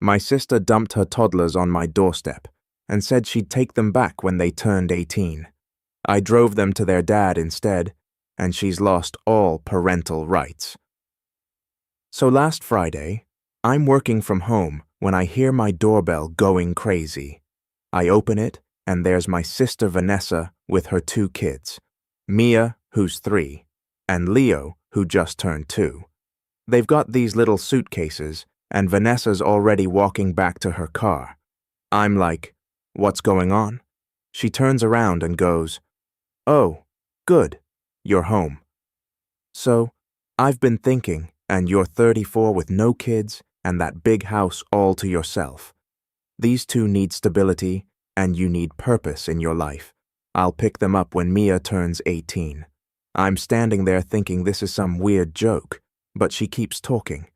My sister dumped her toddlers on my doorstep and said she'd take them back when they turned 18. I drove them to their dad instead, and she's lost all parental rights. So last Friday, I'm working from home when I hear my doorbell going crazy. I open it, and there's my sister Vanessa with her 2 kids, Mia, who's 3, and Leo, who just turned 2. They've got these little suitcases, and Vanessa's already walking back to her car. I'm like, "What's going on?" She turns around and goes, "Oh, good, you're home." So, I've been thinking, and you're 34 with no kids and that big house all to yourself. These 2 need stability, and you need purpose in your life. I'll pick them up when Mia turns 18. I'm standing there thinking this is some weird joke, but she keeps talking.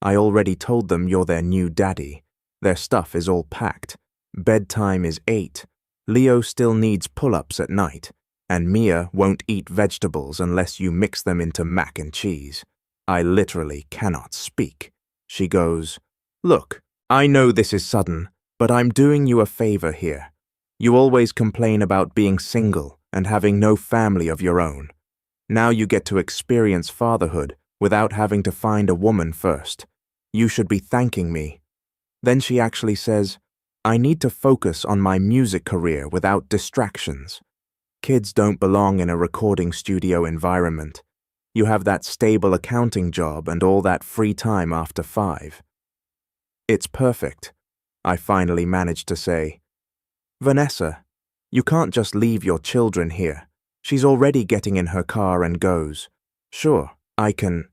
I already told them you're their new daddy. Their stuff is all packed. Bedtime is 8. Leo still needs pull-ups at night, and Mia won't eat vegetables unless you mix them into mac and cheese. I literally cannot speak. She goes, "Look, I know this is sudden, but I'm doing you a favor here. You always complain about being single and having no family of your own. Now you get to experience fatherhood without having to find a woman first. You should be thanking me." Then she actually says, "I need to focus on my music career without distractions. Kids don't belong in a recording studio environment. You have that stable accounting job and all that free time after 5. "It's perfect," I finally managed to say. "Vanessa, you can't just leave your children here." She's already getting in her car and goes, "Sure, I can."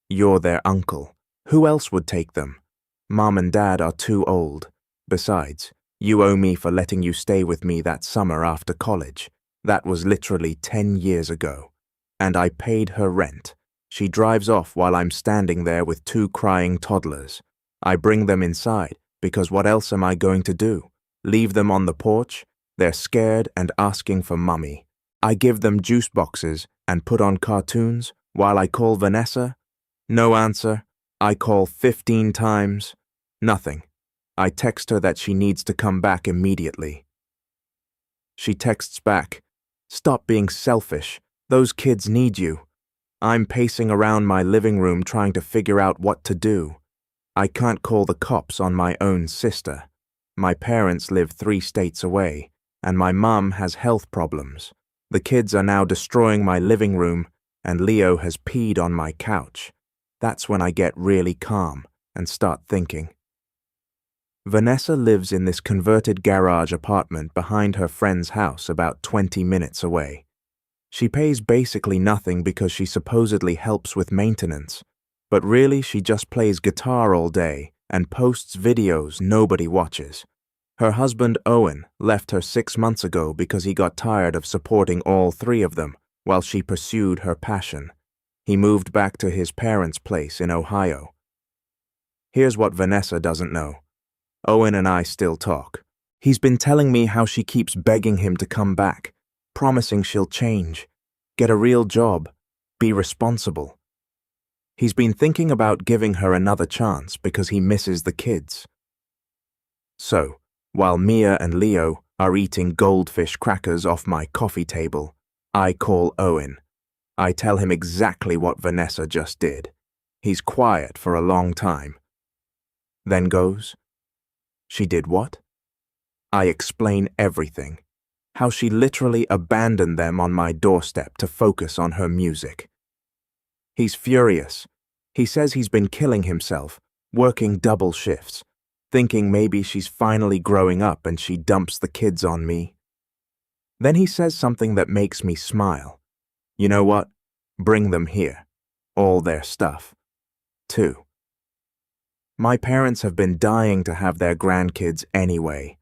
"You're their uncle. Who else would take them? Mom and Dad are too old. Besides, you owe me for letting you stay with me that summer after college. That was literally 10 years ago. And I paid her rent." She drives off while I'm standing there with 2 crying toddlers. I bring them inside, because what else am I going to do? Leave them on the porch? They're scared and asking for mummy. I give them juice boxes and put on cartoons while I call Vanessa. No answer. I call 15 times. Nothing. I text her that she needs to come back immediately. She texts back, "Stop being selfish. Those kids need you." I'm pacing around my living room trying to figure out what to do. I can't call the cops on my own sister. My parents live 3 states away, and my mum has health problems. The kids are now destroying my living room, and Leo has peed on my couch. That's when I get really calm and start thinking. Vanessa lives in this converted garage apartment behind her friend's house about 20 minutes away. She pays basically nothing because she supposedly helps with maintenance, but really she just plays guitar all day and posts videos nobody watches. Her husband Owen left her 6 months ago because he got tired of supporting all 3 of them while she pursued her passion. He moved back to his parents' place in Ohio. Here's what Vanessa doesn't know. Owen and I still talk. He's been telling me how she keeps begging him to come back, promising she'll change, get a real job, be responsible. He's been thinking about giving her another chance because he misses the kids. So, while Mia and Leo are eating goldfish crackers off my coffee table, I call Owen. I tell him exactly what Vanessa just did. He's quiet for a long time. Then goes, "She did what?" I explain everything. How she literally abandoned them on my doorstep to focus on her music. He's furious. He says he's been killing himself, working double shifts, thinking maybe she's finally growing up and she dumps the kids on me. Then he says something that makes me smile. "You know what? Bring them here. All their stuff. Too." My parents have been dying to have their grandkids anyway.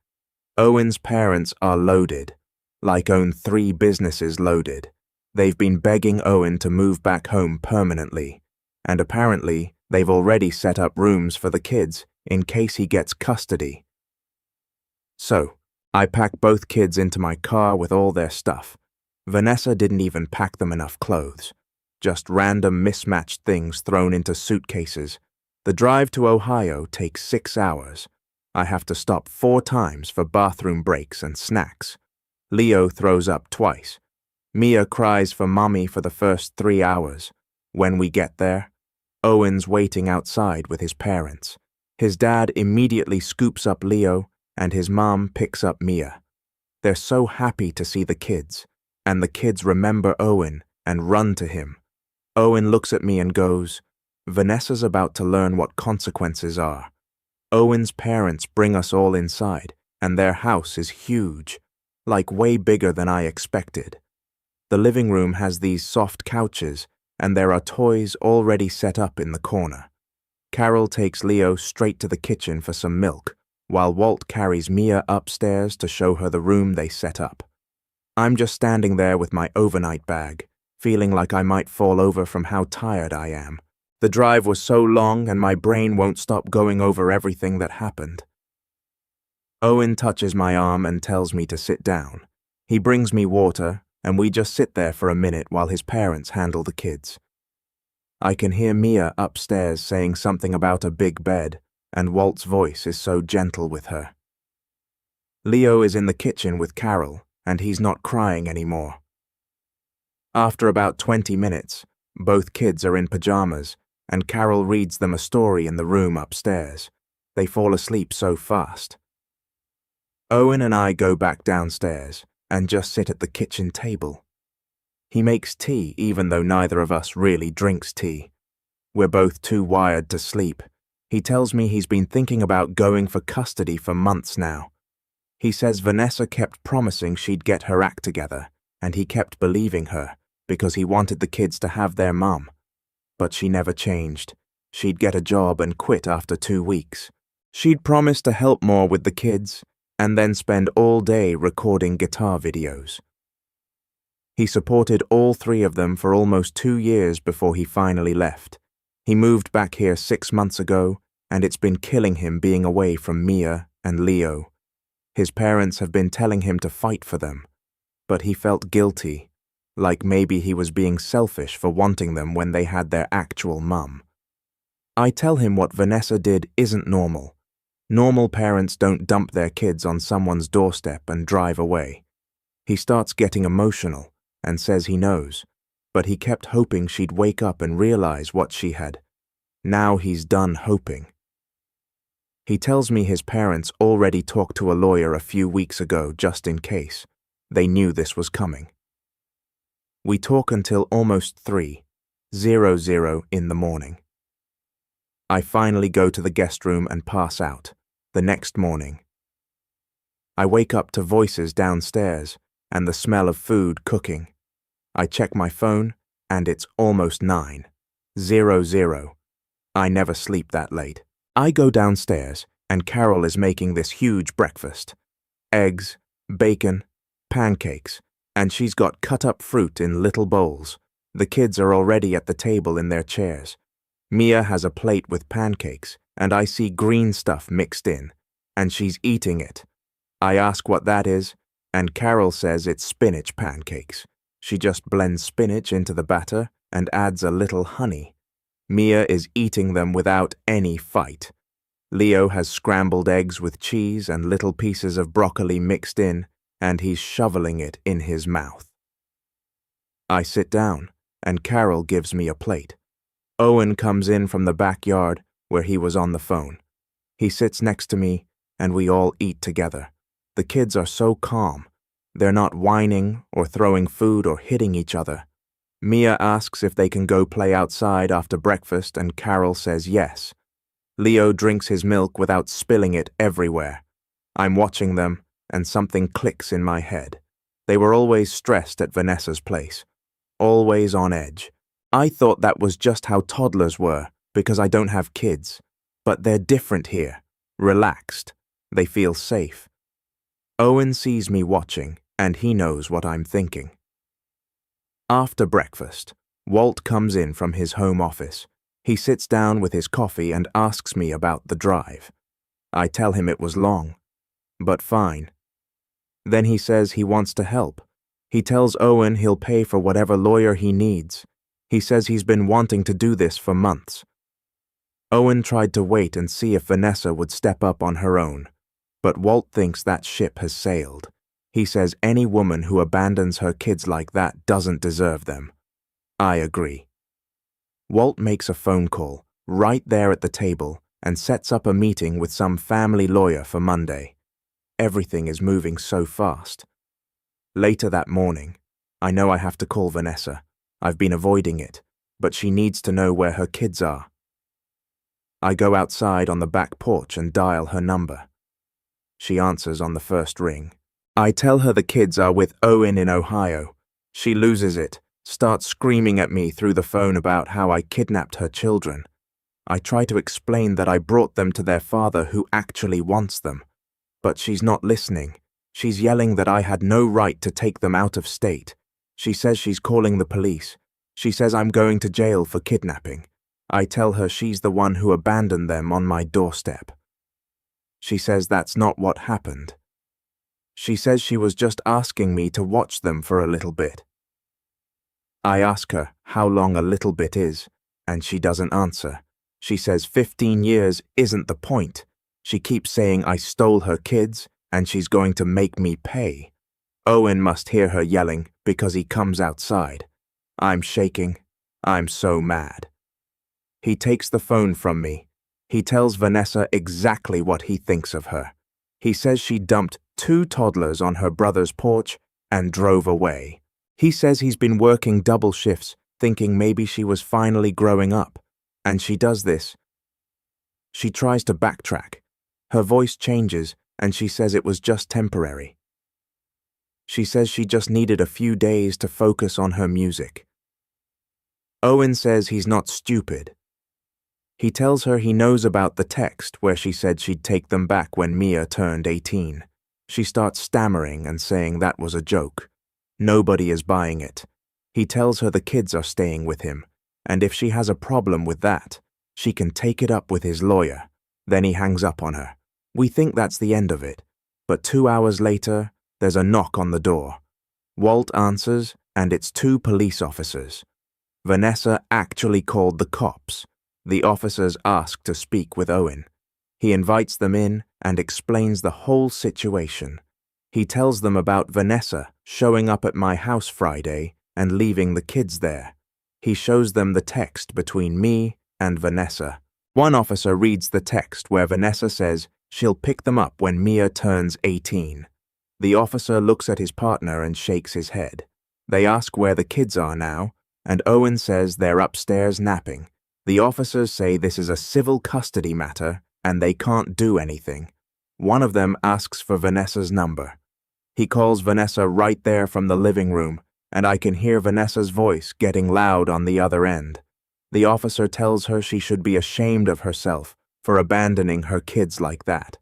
Owen's parents are loaded, like own 3 businesses loaded. They've been begging Owen to move back home permanently, and apparently they've already set up rooms for the kids in case he gets custody. So, I pack both kids into my car with all their stuff. Vanessa didn't even pack them enough clothes, just random mismatched things thrown into suitcases. The drive to Ohio takes 6 hours, I have to stop 4 times for bathroom breaks and snacks. Leo throws up twice. Mia cries for Mommy for the first 3 hours. When we get there, Owen's waiting outside with his parents. His dad immediately scoops up Leo, and his mom picks up Mia. They're so happy to see the kids, and the kids remember Owen and run to him. Owen looks at me and goes, "Vanessa's about to learn what consequences are." Owen's parents bring us all inside, and their house is huge, like way bigger than I expected. The living room has these soft couches, and there are toys already set up in the corner. Carol takes Leo straight to the kitchen for some milk, while Walt carries Mia upstairs to show her the room they set up. I'm just standing there with my overnight bag, feeling like I might fall over from how tired I am. The drive was so long and my brain won't stop going over everything that happened. Owen touches my arm and tells me to sit down. He brings me water, and we just sit there for a minute while his parents handle the kids. I can hear Mia upstairs saying something about a big bed, and Walt's voice is so gentle with her. Leo is in the kitchen with Carol, and he's not crying anymore. After about 20 minutes, both kids are in pajamas, and Carol reads them a story in the room upstairs. They fall asleep so fast. Owen and I go back downstairs and just sit at the kitchen table. He makes tea even though neither of us really drinks tea. We're both too wired to sleep. He tells me he's been thinking about going for custody for months now. He says Vanessa kept promising she'd get her act together, and he kept believing her because he wanted the kids to have their mum. But she never changed. She'd get a job and quit after 2 weeks. She'd promised to help more with the kids and then spend all day recording guitar videos. He supported all 3 of them for almost 2 years before he finally left. He moved back here 6 months ago, and it's been killing him being away from Mia and Leo. His parents have been telling him to fight for them, but he felt guilty, like maybe he was being selfish for wanting them when they had their actual mum. I tell him what Vanessa did isn't normal. Normal parents don't dump their kids on someone's doorstep and drive away. He starts getting emotional and says he knows, but he kept hoping she'd wake up and realize what she had. Now he's done hoping. He tells me his parents already talked to a lawyer a few weeks ago just in case. They knew this was coming. We talk until almost 3:00 in the morning. I finally go to the guest room and pass out. The next morning, I wake up to voices downstairs and the smell of food cooking. I check my phone and it's almost 9:00. I never sleep that late. I go downstairs and Carol is making this huge breakfast. Eggs, bacon, pancakes, and she's got cut-up fruit in little bowls. The kids are already at the table in their chairs. Mia has a plate with pancakes, and I see green stuff mixed in, and she's eating it. I ask what that is, and Carol says it's spinach pancakes. She just blends spinach into the batter and adds a little honey. Mia is eating them without any fight. Leo has scrambled eggs with cheese and little pieces of broccoli mixed in, and he's shoveling it in his mouth. I sit down, and Carol gives me a plate. Owen comes in from the backyard where he was on the phone. He sits next to me, and we all eat together. The kids are so calm. They're not whining or throwing food or hitting each other. Mia asks if they can go play outside after breakfast, and Carol says yes. Leo drinks his milk without spilling it everywhere. I'm watching them, and something clicks in my head. They were always stressed at Vanessa's place, always on edge. I thought that was just how toddlers were, because I don't have kids. But they're different here, relaxed. They feel safe. Owen sees me watching, and he knows what I'm thinking. After breakfast, Walt comes in from his home office. He sits down with his coffee and asks me about the drive. I tell him it was long, but fine. Then he says he wants to help. He tells Owen he'll pay for whatever lawyer he needs. He says he's been wanting to do this for months. Owen tried to wait and see if Vanessa would step up on her own, but Walt thinks that ship has sailed. He says any woman who abandons her kids like that doesn't deserve them. I agree. Walt makes a phone call right there at the table and sets up a meeting with some family lawyer for Monday. Everything is moving so fast. Later that morning, I know I have to call Vanessa. I've been avoiding it, but she needs to know where her kids are. I go outside on the back porch and dial her number. She answers on the first ring. I tell her the kids are with Owen in Ohio. She loses it, starts screaming at me through the phone about how I kidnapped her children. I try to explain that I brought them to their father who actually wants them. But she's not listening. She's yelling that I had no right to take them out of state. She says she's calling the police. She says I'm going to jail for kidnapping. I tell her she's the one who abandoned them on my doorstep. She says that's not what happened. She says she was just asking me to watch them for a little bit. I ask her how long a little bit is, and she doesn't answer. She says 15 years isn't the point. She keeps saying I stole her kids, and she's going to make me pay. Owen must hear her yelling because he comes outside. I'm shaking. I'm so mad. He takes the phone from me. He tells Vanessa exactly what he thinks of her. He says she dumped 2 toddlers on her brother's porch and drove away. He says he's been working double shifts, thinking maybe she was finally growing up. And she does this. She tries to backtrack. Her voice changes, and she says it was just temporary. She says she just needed a few days to focus on her music. Owen says he's not stupid. He tells her he knows about the text where she said she'd take them back when Mia turned 18. She starts stammering and saying that was a joke. Nobody is buying it. He tells her the kids are staying with him, and if she has a problem with that, she can take it up with his lawyer. Then he hangs up on her. We think that's the end of it, but 2 hours later, there's a knock on the door. Walt answers, and it's 2 police officers. Vanessa actually called the cops. The officers ask to speak with Owen. He invites them in and explains the whole situation. He tells them about Vanessa showing up at my house Friday and leaving the kids there. He shows them the text between me and Vanessa. One officer reads the text where Vanessa says she'll pick them up when Mia turns 18. The officer looks at his partner and shakes his head. They ask where the kids are now, and Owen says they're upstairs napping. The officers say this is a civil custody matter and they can't do anything. One of them asks for Vanessa's number. He calls Vanessa right there from the living room, and I can hear Vanessa's voice getting loud on the other end. The officer tells her she should be ashamed of herself for abandoning her kids like that.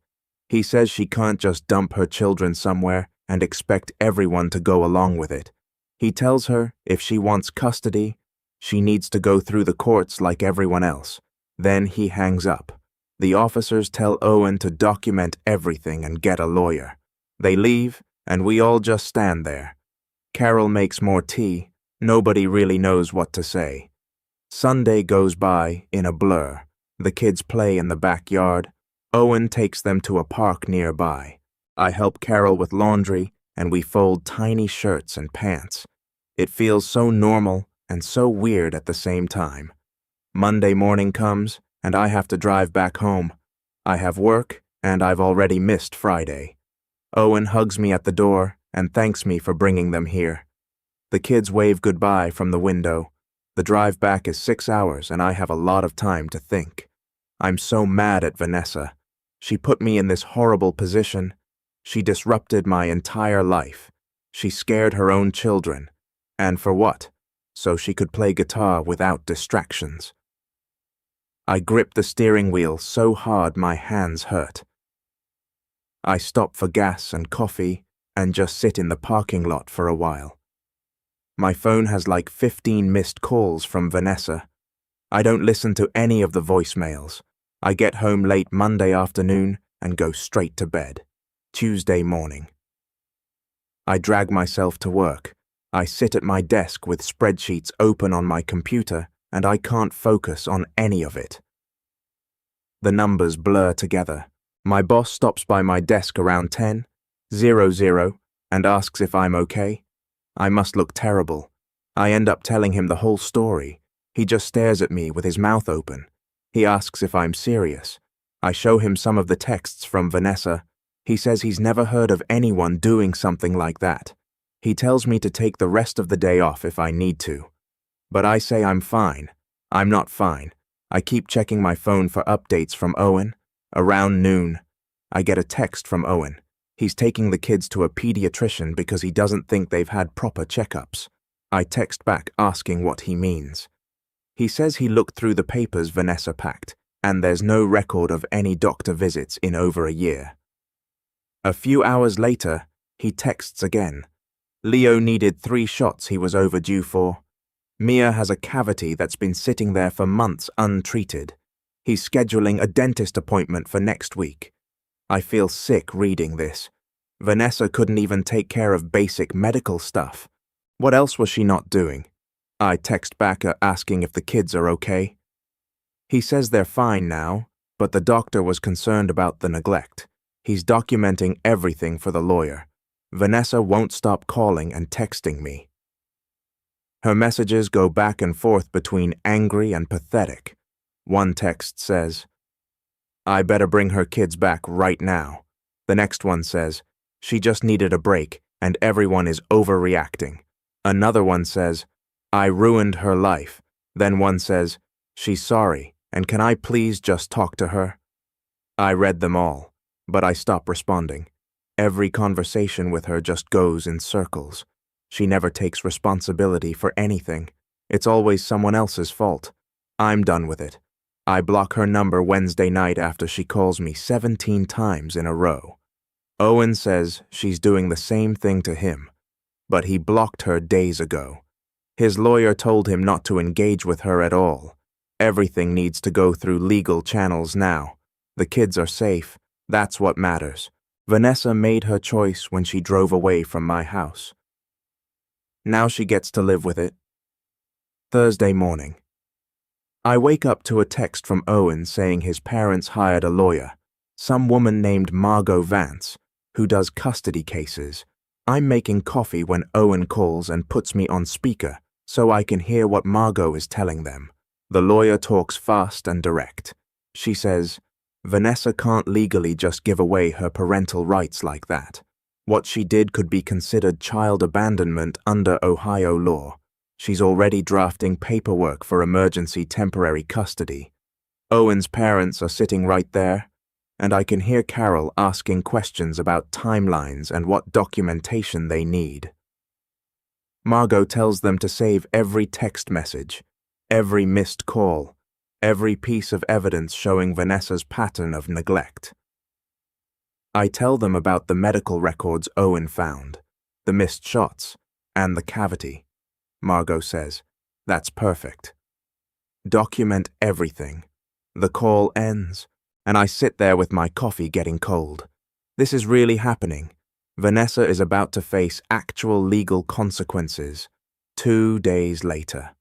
He says she can't just dump her children somewhere and expect everyone to go along with it. He tells her if she wants custody, she needs to go through the courts like everyone else. Then he hangs up. The officers tell Owen to document everything and get a lawyer. They leave, and we all just stand there. Carol makes more tea. Nobody really knows what to say. Sunday goes by in a blur. The kids play in the backyard. Owen takes them to a park nearby. I help Carol with laundry, and we fold tiny shirts and pants. It feels so normal and so weird at the same time. Monday morning comes, and I have to drive back home. I have work, and I've already missed Friday. Owen hugs me at the door and thanks me for bringing them here. The kids wave goodbye from the window. The drive back is 6 hours, and I have a lot of time to think. I'm so mad at Vanessa. She put me in this horrible position. She disrupted my entire life. She scared her own children. And for what? So she could play guitar without distractions. I grip the steering wheel so hard my hands hurt. I stop for gas and coffee and just sit in the parking lot for a while. My phone has like 15 missed calls from Vanessa. I don't listen to any of the voicemails. I get home late Monday afternoon and go straight to bed. Tuesday morning. I drag myself to work. I sit at my desk with spreadsheets open on my computer, and I can't focus on any of it. The numbers blur together. My boss stops by my desk around 10:00 and asks if I'm okay. I must look terrible. I end up telling him the whole story. He just stares at me with his mouth open. He asks if I'm serious. I show him some of the texts from Vanessa. He says he's never heard of anyone doing something like that. He tells me to take the rest of the day off if I need to. But I say I'm fine. I'm not fine. I keep checking my phone for updates from Owen. Around noon, I get a text from Owen. He's taking the kids to a pediatrician because he doesn't think they've had proper checkups. I text back asking what he means. He says he looked through the papers Vanessa packed, and there's no record of any doctor visits in over a year. A few hours later, he texts again. Leo needed 3 shots he was overdue for. Mia has a cavity that's been sitting there for months untreated. He's scheduling a dentist appointment for next week. I feel sick reading this. Vanessa couldn't even take care of basic medical stuff. What else was she not doing? I text back asking if the kids are okay. He says they're fine now, but the doctor was concerned about the neglect. He's documenting everything for the lawyer. Vanessa won't stop calling and texting me. Her messages go back and forth between angry and pathetic. One text says, "I better bring her kids back right now." The next one says, "She just needed a break and everyone is overreacting." Another one says, "I ruined her life." Then one says, "She's sorry, and can I please just talk to her?" I read them all, but I stop responding. Every conversation with her just goes in circles. She never takes responsibility for anything. It's always someone else's fault. I'm done with it. I block her number Wednesday night after she calls me 17 times in a row. Owen says she's doing the same thing to him, but he blocked her days ago. His lawyer told him not to engage with her at all. Everything needs to go through legal channels now. The kids are safe. That's what matters. Vanessa made her choice when she drove away from my house. Now she gets to live with it. Thursday morning. I wake up to a text from Owen saying his parents hired a lawyer, some woman named Margot Vance, who does custody cases. I'm making coffee when Owen calls and puts me on speaker so I can hear what Margot is telling them. The lawyer talks fast and direct. She says, Vanessa can't legally just give away her parental rights like that. What she did could be considered child abandonment under Ohio law. She's already drafting paperwork for emergency temporary custody. Owen's parents are sitting right there, and I can hear Carol asking questions about timelines and what documentation they need. Margot tells them to save every text message, every missed call, every piece of evidence showing Vanessa's pattern of neglect. I tell them about the medical records Owen found, the missed shots, and the cavity. Margot says, "That's perfect." Document everything. The call ends, and I sit there with my coffee getting cold. This is really happening. Vanessa is about to face actual legal consequences. 2 days later.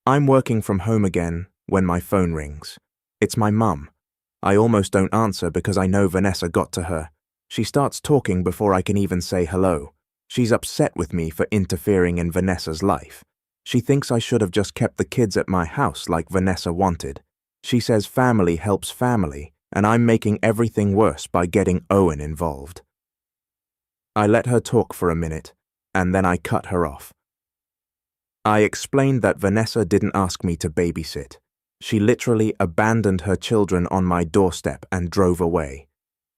I'm working from home again when my phone rings. It's my mum. I almost don't answer because I know Vanessa got to her. She starts talking before I can even say hello. She's upset with me for interfering in Vanessa's life. She thinks I should have just kept the kids at my house like Vanessa wanted. She says family helps family, and I'm making everything worse by getting Owen involved. I let her talk for a minute, and then I cut her off. I explained that Vanessa didn't ask me to babysit. She literally abandoned her children on my doorstep and drove away.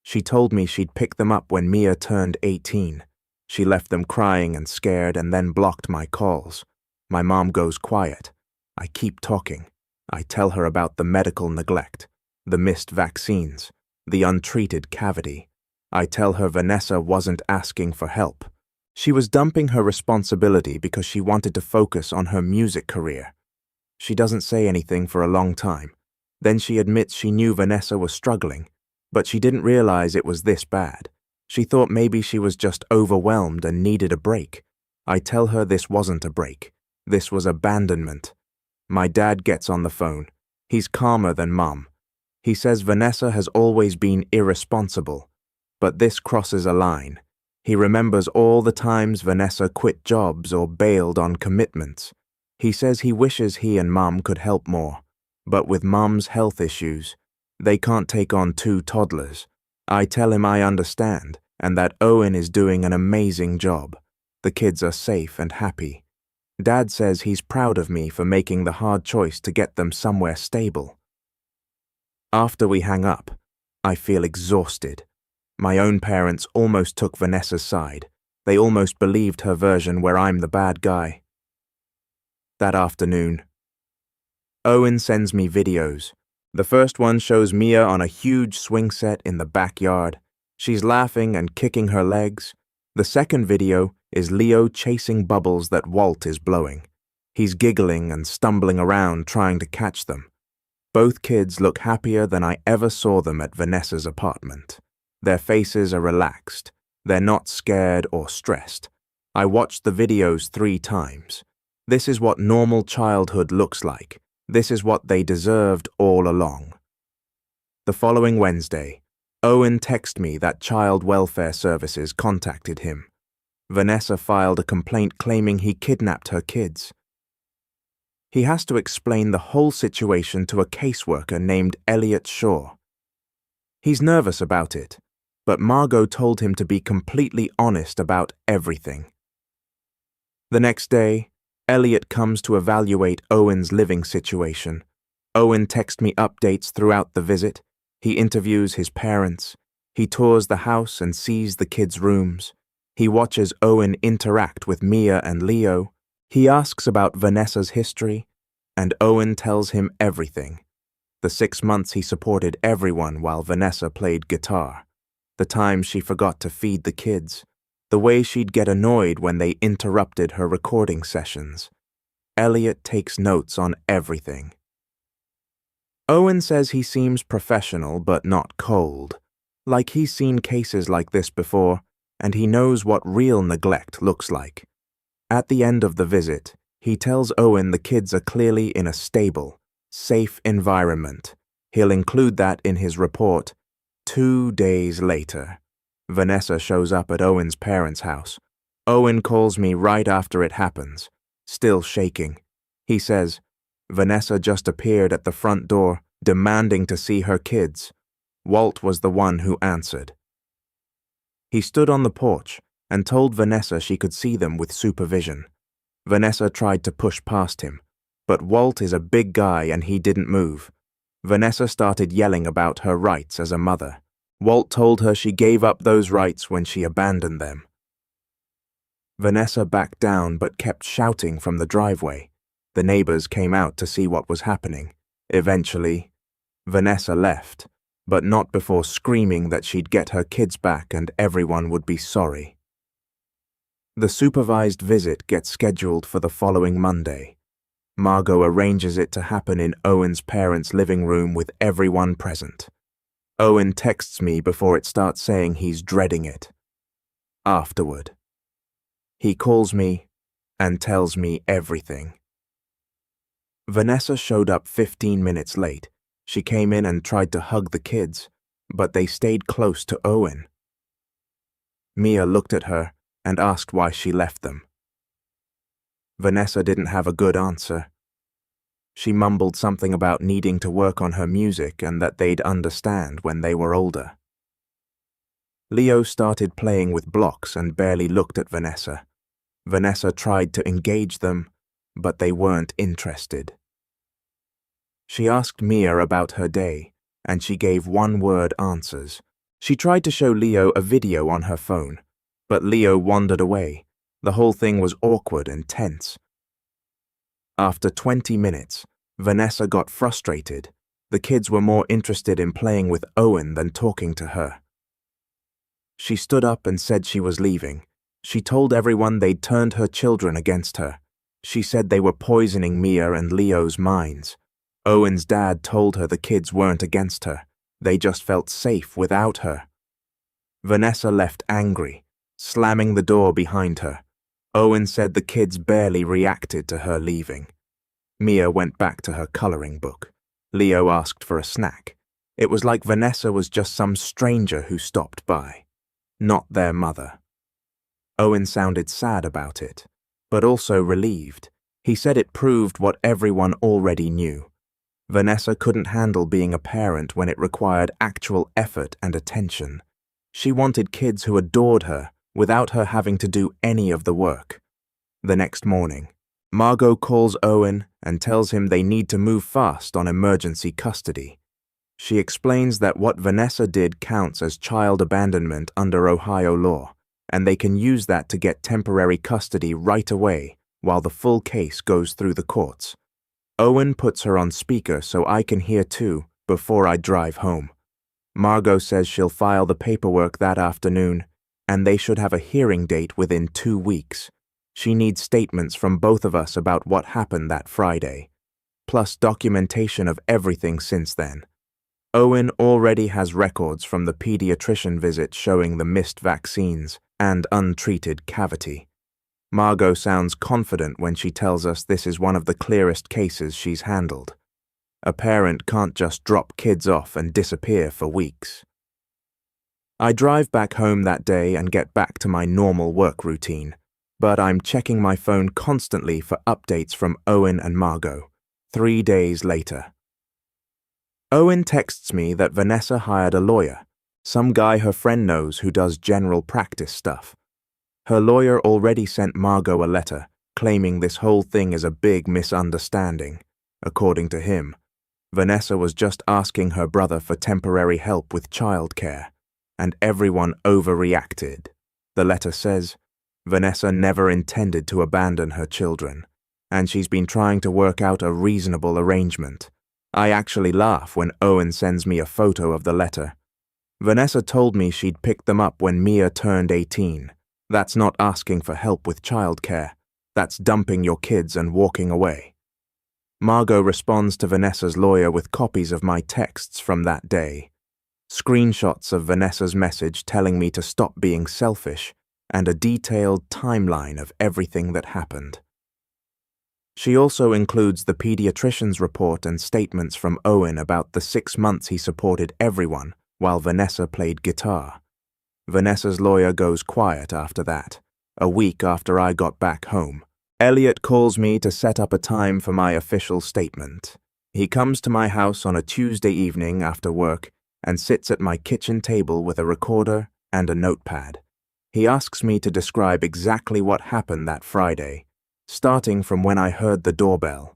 She told me she'd pick them up when Mia turned 18. She left them crying and scared and then blocked my calls. My mom goes quiet. I keep talking. I tell her about the medical neglect, the missed vaccines, the untreated cavity. I tell her Vanessa wasn't asking for help. She was dumping her responsibility because she wanted to focus on her music career. She doesn't say anything for a long time. Then she admits she knew Vanessa was struggling, but she didn't realize it was this bad. She thought maybe she was just overwhelmed and needed a break. I tell her this wasn't a break. This was abandonment. My dad gets on the phone. He's calmer than Mom. He says Vanessa has always been irresponsible, but this crosses a line. He remembers all the times Vanessa quit jobs or bailed on commitments. He says he wishes he and Mum could help more, but with Mum's health issues, they can't take on 2 toddlers. I tell him I understand and that Owen is doing an amazing job. The kids are safe and happy. Dad says he's proud of me for making the hard choice to get them somewhere stable. After we hang up, I feel exhausted. My own parents almost took Vanessa's side. They almost believed her version where I'm the bad guy. That afternoon, Owen sends me videos. The first one shows Mia on a huge swing set in the backyard. She's laughing and kicking her legs. The second video is Leo chasing bubbles that Walt is blowing. He's giggling and stumbling around trying to catch them. Both kids look happier than I ever saw them at Vanessa's apartment. Their faces are relaxed. They're not scared or stressed. I watched the videos 3 times. This is what normal childhood looks like. This is what they deserved all along. The following Wednesday, Owen texted me that Child Welfare Services contacted him. Vanessa filed a complaint claiming he kidnapped her kids. He has to explain the whole situation to a caseworker named Elliot Shaw. He's nervous about it, but Margot told him to be completely honest about everything. The next day, Elliot comes to evaluate Owen's living situation. Owen texts me updates throughout the visit. He interviews his parents. He tours the house and sees the kids' rooms. He watches Owen interact with Mia and Leo. He asks about Vanessa's history, and Owen tells him everything. The 6 months he supported everyone while Vanessa played guitar. The times she forgot to feed the kids. The way she'd get annoyed when they interrupted her recording sessions. Elliot takes notes on everything. Owen says he seems professional but not cold, like he's seen cases like this before, and he knows what real neglect looks like. At the end of the visit, he tells Owen the kids are clearly in a stable, safe environment. He'll include that in his report. 2 days later, Vanessa shows up at Owen's parents' house. Owen calls me right after it happens, still shaking. He says, Vanessa just appeared at the front door, demanding to see her kids. Walt was the one who answered. He stood on the porch and told Vanessa she could see them with supervision. Vanessa tried to push past him, but Walt is a big guy and he didn't move. Vanessa started yelling about her rights as a mother. Walt told her she gave up those rights when she abandoned them. Vanessa backed down but kept shouting from the driveway. The neighbors came out to see what was happening. Eventually, Vanessa left, but not before screaming that she'd get her kids back and everyone would be sorry. The supervised visit gets scheduled for the following Monday. Margot arranges it to happen in Owen's parents' living room with everyone present. Owen texts me before it starts saying he's dreading it. Afterward, he calls me and tells me everything. Vanessa showed up 15 minutes late. She came in and tried to hug the kids, but they stayed close to Owen. Mia looked at her and asked why she left them. Vanessa didn't have a good answer. She mumbled something about needing to work on her music and that they'd understand when they were older. Leo started playing with blocks and barely looked at Vanessa. Vanessa tried to engage them, but they weren't interested. She asked Mia about her day, and she gave one-word answers. She tried to show Leo a video on her phone, but Leo wandered away. The whole thing was awkward and tense. After 20 minutes, Vanessa got frustrated. The kids were more interested in playing with Owen than talking to her. She stood up and said she was leaving. She told everyone they'd turned her children against her. She said they were poisoning Mia and Leo's minds. Owen's dad told her the kids weren't against her. They just felt safe without her. Vanessa left angry, slamming the door behind her. Owen said the kids barely reacted to her leaving. Mia went back to her coloring book. Leo asked for a snack. It was like Vanessa was just some stranger who stopped by, not their mother. Owen sounded sad about it, but also relieved. He said it proved what everyone already knew. Vanessa couldn't handle being a parent when it required actual effort and attention. She wanted kids who adored her without her having to do any of the work. The next morning, Margot calls Owen and tells him they need to move fast on emergency custody. She explains that what Vanessa did counts as child abandonment under Ohio law, and they can use that to get temporary custody right away while the full case goes through the courts. Owen puts her on speaker so I can hear too before I drive home. Margot says she'll file the paperwork that afternoon, and they should have a hearing date within 2 weeks. She needs statements from both of us about what happened that Friday, plus documentation of everything since then. Owen already has records from the pediatrician visit showing the missed vaccines and untreated cavity. Margot sounds confident when she tells us this is one of the clearest cases she's handled. A parent can't just drop kids off and disappear for weeks. I drive back home that day and get back to my normal work routine, but I'm checking my phone constantly for updates from Owen and Margot. 3 days later. Owen texts me that Vanessa hired a lawyer, some guy her friend knows who does general practice stuff. Her lawyer already sent Margot a letter claiming this whole thing is a big misunderstanding. According to him, Vanessa was just asking her brother for temporary help with childcare, and everyone overreacted. The letter says, Vanessa never intended to abandon her children, and she's been trying to work out a reasonable arrangement. I actually laugh when Owen sends me a photo of the letter. Vanessa told me she'd picked them up when Mia turned 18. That's not asking for help with childcare. That's dumping your kids and walking away. Margot responds to Vanessa's lawyer with copies of my texts from that day, screenshots of Vanessa's message telling me to stop being selfish, and a detailed timeline of everything that happened. She also includes the pediatrician's report and statements from Owen about the 6 months he supported everyone while Vanessa played guitar. Vanessa's lawyer goes quiet after that, a week after I got back home. Elliot calls me to set up a time for my official statement. He comes to my house on a Tuesday evening after work and sits at my kitchen table with a recorder and a notepad. He asks me to describe exactly what happened that Friday, starting from when I heard the doorbell.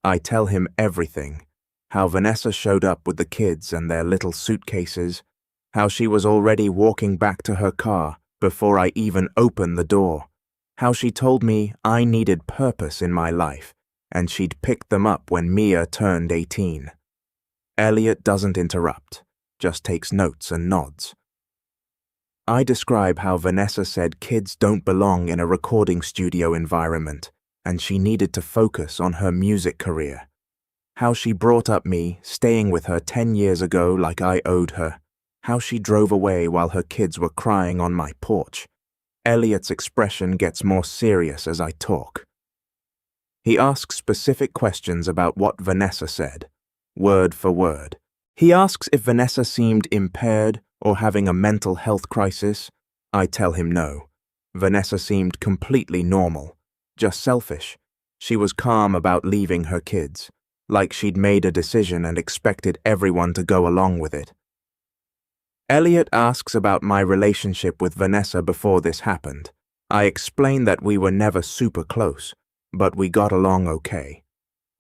I tell him everything, how Vanessa showed up with the kids and their little suitcases, how she was already walking back to her car before I even opened the door, how she told me I needed purpose in my life and she'd picked them up when Mia turned 18. Elliot doesn't interrupt, just takes notes and nods. I describe how Vanessa said kids don't belong in a recording studio environment and she needed to focus on her music career, how she brought up me staying with her 10 years ago like I owed her, how she drove away while her kids were crying on my porch. Elliot's expression gets more serious as I talk. He asks specific questions about what Vanessa said, word for word. He asks if Vanessa seemed impaired or having a mental health crisis. I tell him no. Vanessa seemed completely normal, just selfish. She was calm about leaving her kids, like she'd made a decision and expected everyone to go along with it. Elliot asks about my relationship with Vanessa before this happened. I explain that we were never super close, but we got along okay.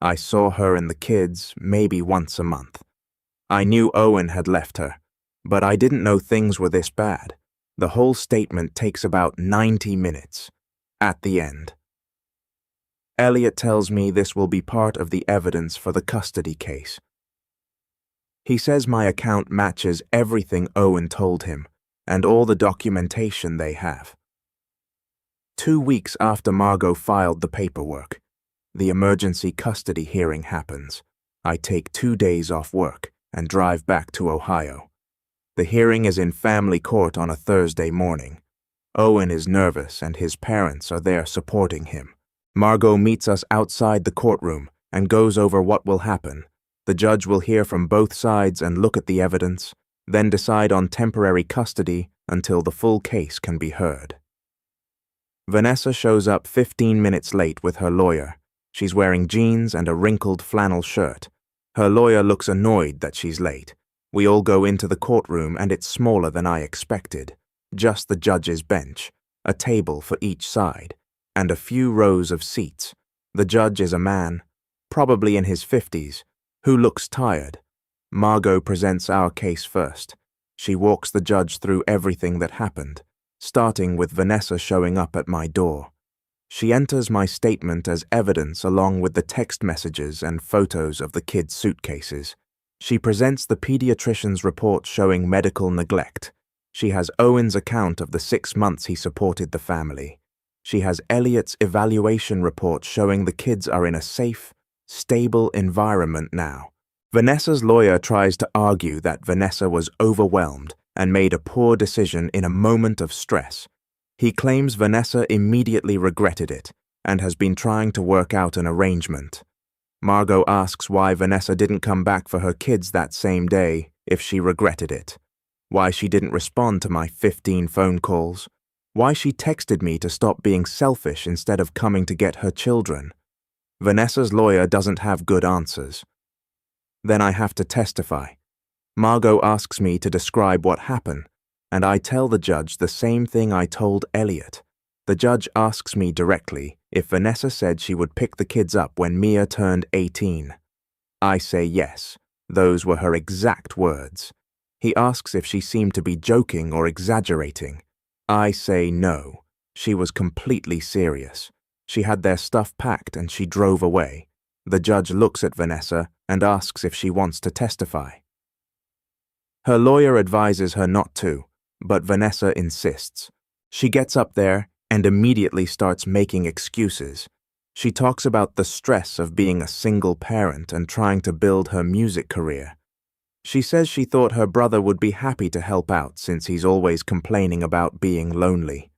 I saw her and the kids maybe once a month. I knew Owen had left her, but I didn't know things were this bad. The whole statement takes about 90 minutes. At the end, Elliot tells me this will be part of the evidence for the custody case. He says my account matches everything Owen told him and all the documentation they have. 2 weeks after Margot filed the paperwork, the emergency custody hearing happens. I take 2 days off work and drive back to Ohio. The hearing is in family court on a Thursday morning. Owen is nervous and his parents are there supporting him. Margot meets us outside the courtroom and goes over what will happen. The judge will hear from both sides and look at the evidence, then decide on temporary custody until the full case can be heard. Vanessa shows up 15 minutes late with her lawyer. She's wearing jeans and a wrinkled flannel shirt. Her lawyer looks annoyed that she's late. We all go into the courtroom and it's smaller than I expected. Just the judge's bench, a table for each side, and a few rows of seats. The judge is a man, probably in his 50s, who looks tired. Margot presents our case first. She walks the judge through everything that happened, starting with Vanessa showing up at my door. She enters my statement as evidence along with the text messages and photos of the kids' suitcases. She presents the pediatrician's report showing medical neglect. She has Owen's account of the 6 months he supported the family. She has Elliot's evaluation report showing the kids are in a safe, stable environment now. Vanessa's lawyer tries to argue that Vanessa was overwhelmed and made a poor decision in a moment of stress. He claims Vanessa immediately regretted it and has been trying to work out an arrangement. Margot asks why Vanessa didn't come back for her kids that same day if she regretted it, why she didn't respond to my 15 phone calls, why she texted me to stop being selfish instead of coming to get her children. Vanessa's lawyer doesn't have good answers. Then I have to testify. Margot asks me to describe what happened, and I tell the judge the same thing I told Elliot. The judge asks me directly if Vanessa said she would pick the kids up when Mia turned 18. I say yes. Those were her exact words. He asks if she seemed to be joking or exaggerating. I say no. She was completely serious. She had their stuff packed and she drove away. The judge looks at Vanessa and asks if she wants to testify. Her lawyer advises her not to, but Vanessa insists. She gets up there and immediately starts making excuses. She talks about the stress of being a single parent and trying to build her music career. She says she thought her brother would be happy to help out since he's always complaining about being lonely.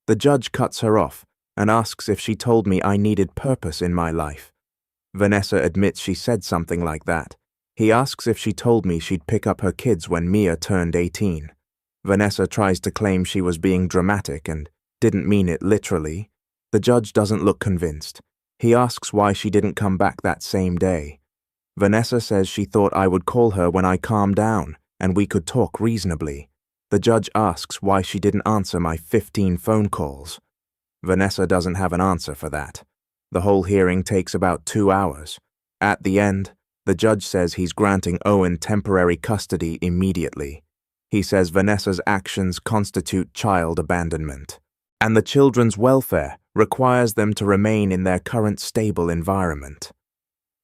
The judge cuts her off and asks if she told me I needed purpose in my life. Vanessa admits she said something like that. He asks if she told me she'd pick up her kids when Mia turned 18. Vanessa tries to claim she was being dramatic and didn't mean it literally. The judge doesn't look convinced. He asks why she didn't come back that same day. Vanessa says she thought I would call her when I calmed down and we could talk reasonably. The judge asks why she didn't answer my 15 phone calls. Vanessa doesn't have an answer for that. The whole hearing takes about 2 hours. At the end, the judge says he's granting Owen temporary custody immediately. He says Vanessa's actions constitute child abandonment, and the children's welfare requires them to remain in their current stable environment.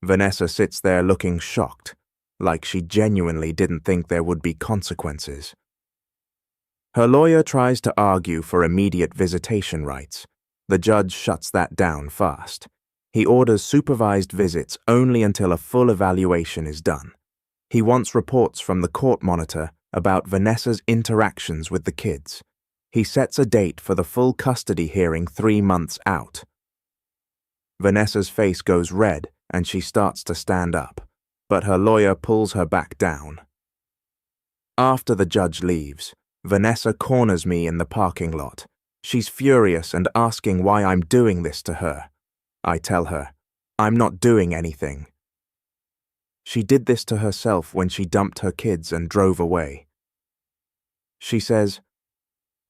Vanessa sits there looking shocked, like she genuinely didn't think there would be consequences. Her lawyer tries to argue for immediate visitation rights. The judge shuts that down fast. He orders supervised visits only until a full evaluation is done. He wants reports from the court monitor about Vanessa's interactions with the kids. He sets a date for the full custody hearing 3 months out. Vanessa's face goes red and she starts to stand up, but her lawyer pulls her back down. After the judge leaves, Vanessa corners me in the parking lot. She's furious and asking why I'm doing this to her. I tell her, I'm not doing anything. She did this to herself when she dumped her kids and drove away. She says,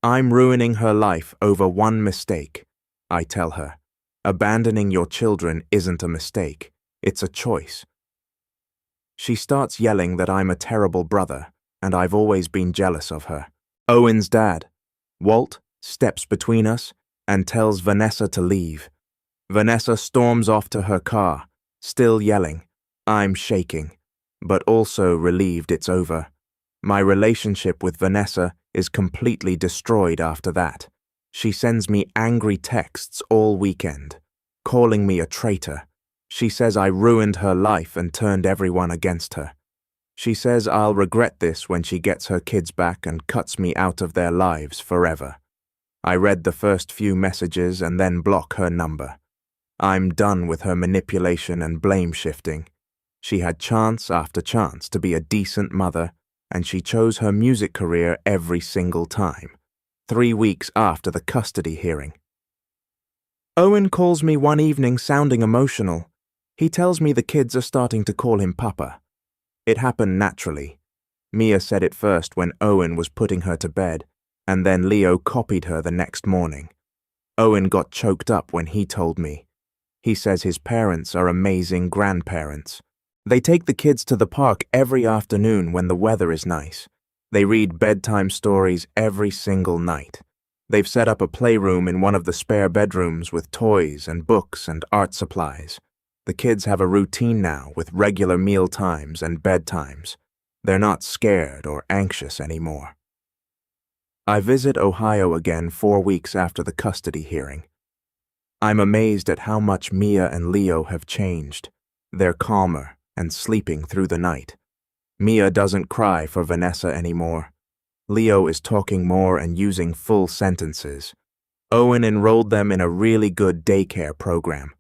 I'm ruining her life over one mistake. I tell her, abandoning your children isn't a mistake, it's a choice. She starts yelling that I'm a terrible brother and I've always been jealous of her. Owen's dad, Walt, steps between us and tells Vanessa to leave. Vanessa storms off to her car, still yelling. I'm shaking, but also relieved it's over. My relationship with Vanessa is completely destroyed after that. She sends me angry texts all weekend, calling me a traitor. She says I ruined her life and turned everyone against her. She says I'll regret this when she gets her kids back and cuts me out of their lives forever. I read the first few messages and then block her number. I'm done with her manipulation and blame shifting. She had chance after chance to be a decent mother, and she chose her music career every single time. 3 weeks after the custody hearing. Owen calls me one evening sounding emotional. He tells me the kids are starting to call him Papa. It happened naturally. Mia said it first when Owen was putting her to bed, and then Leo copied her the next morning. Owen got choked up when he told me. He says his parents are amazing grandparents. They take the kids to the park every afternoon when the weather is nice. They read bedtime stories every single night. They've set up a playroom in one of the spare bedrooms with toys and books and art supplies. The kids have a routine now with regular meal times and bedtimes. They're not scared or anxious anymore. I visit Ohio again 4 weeks after the custody hearing. I'm amazed at how much Mia and Leo have changed. They're calmer and sleeping through the night. Mia doesn't cry for Vanessa anymore. Leo is talking more and using full sentences. Owen enrolled them in a really good daycare program,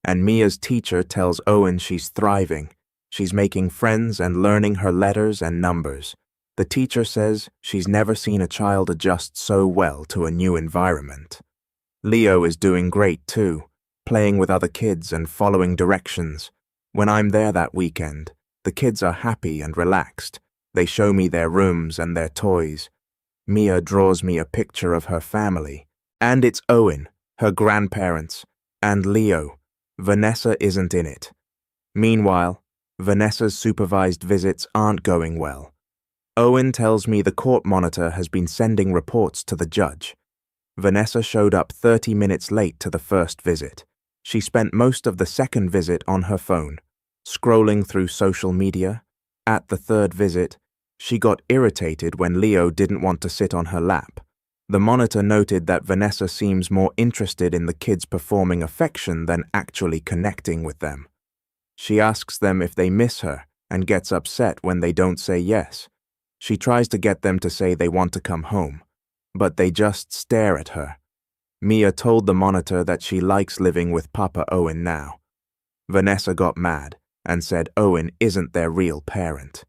and Mia's teacher tells Owen she's thriving. She's making friends and learning her letters and numbers. The teacher says she's never seen a child adjust so well to a new environment. Leo is doing great too, playing with other kids and following directions. When I'm there that weekend, the kids are happy and relaxed. They show me their rooms and their toys. Mia draws me a picture of her family, and it's Owen, her grandparents, and Leo. Vanessa isn't in it. Meanwhile, Vanessa's supervised visits aren't going well. Owen tells me the court monitor has been sending reports to the judge. Vanessa showed up 30 minutes late to the first visit. She spent most of the second visit on her phone, scrolling through social media. At the third visit, she got irritated when Leo didn't want to sit on her lap. The monitor noted that Vanessa seems more interested in the kids performing affection than actually connecting with them. She asks them if they miss her and gets upset when they don't say yes. She tries to get them to say they want to come home, but they just stare at her. Mia told the monitor that she likes living with Papa Owen now. Vanessa got mad and said Owen isn't their real parent.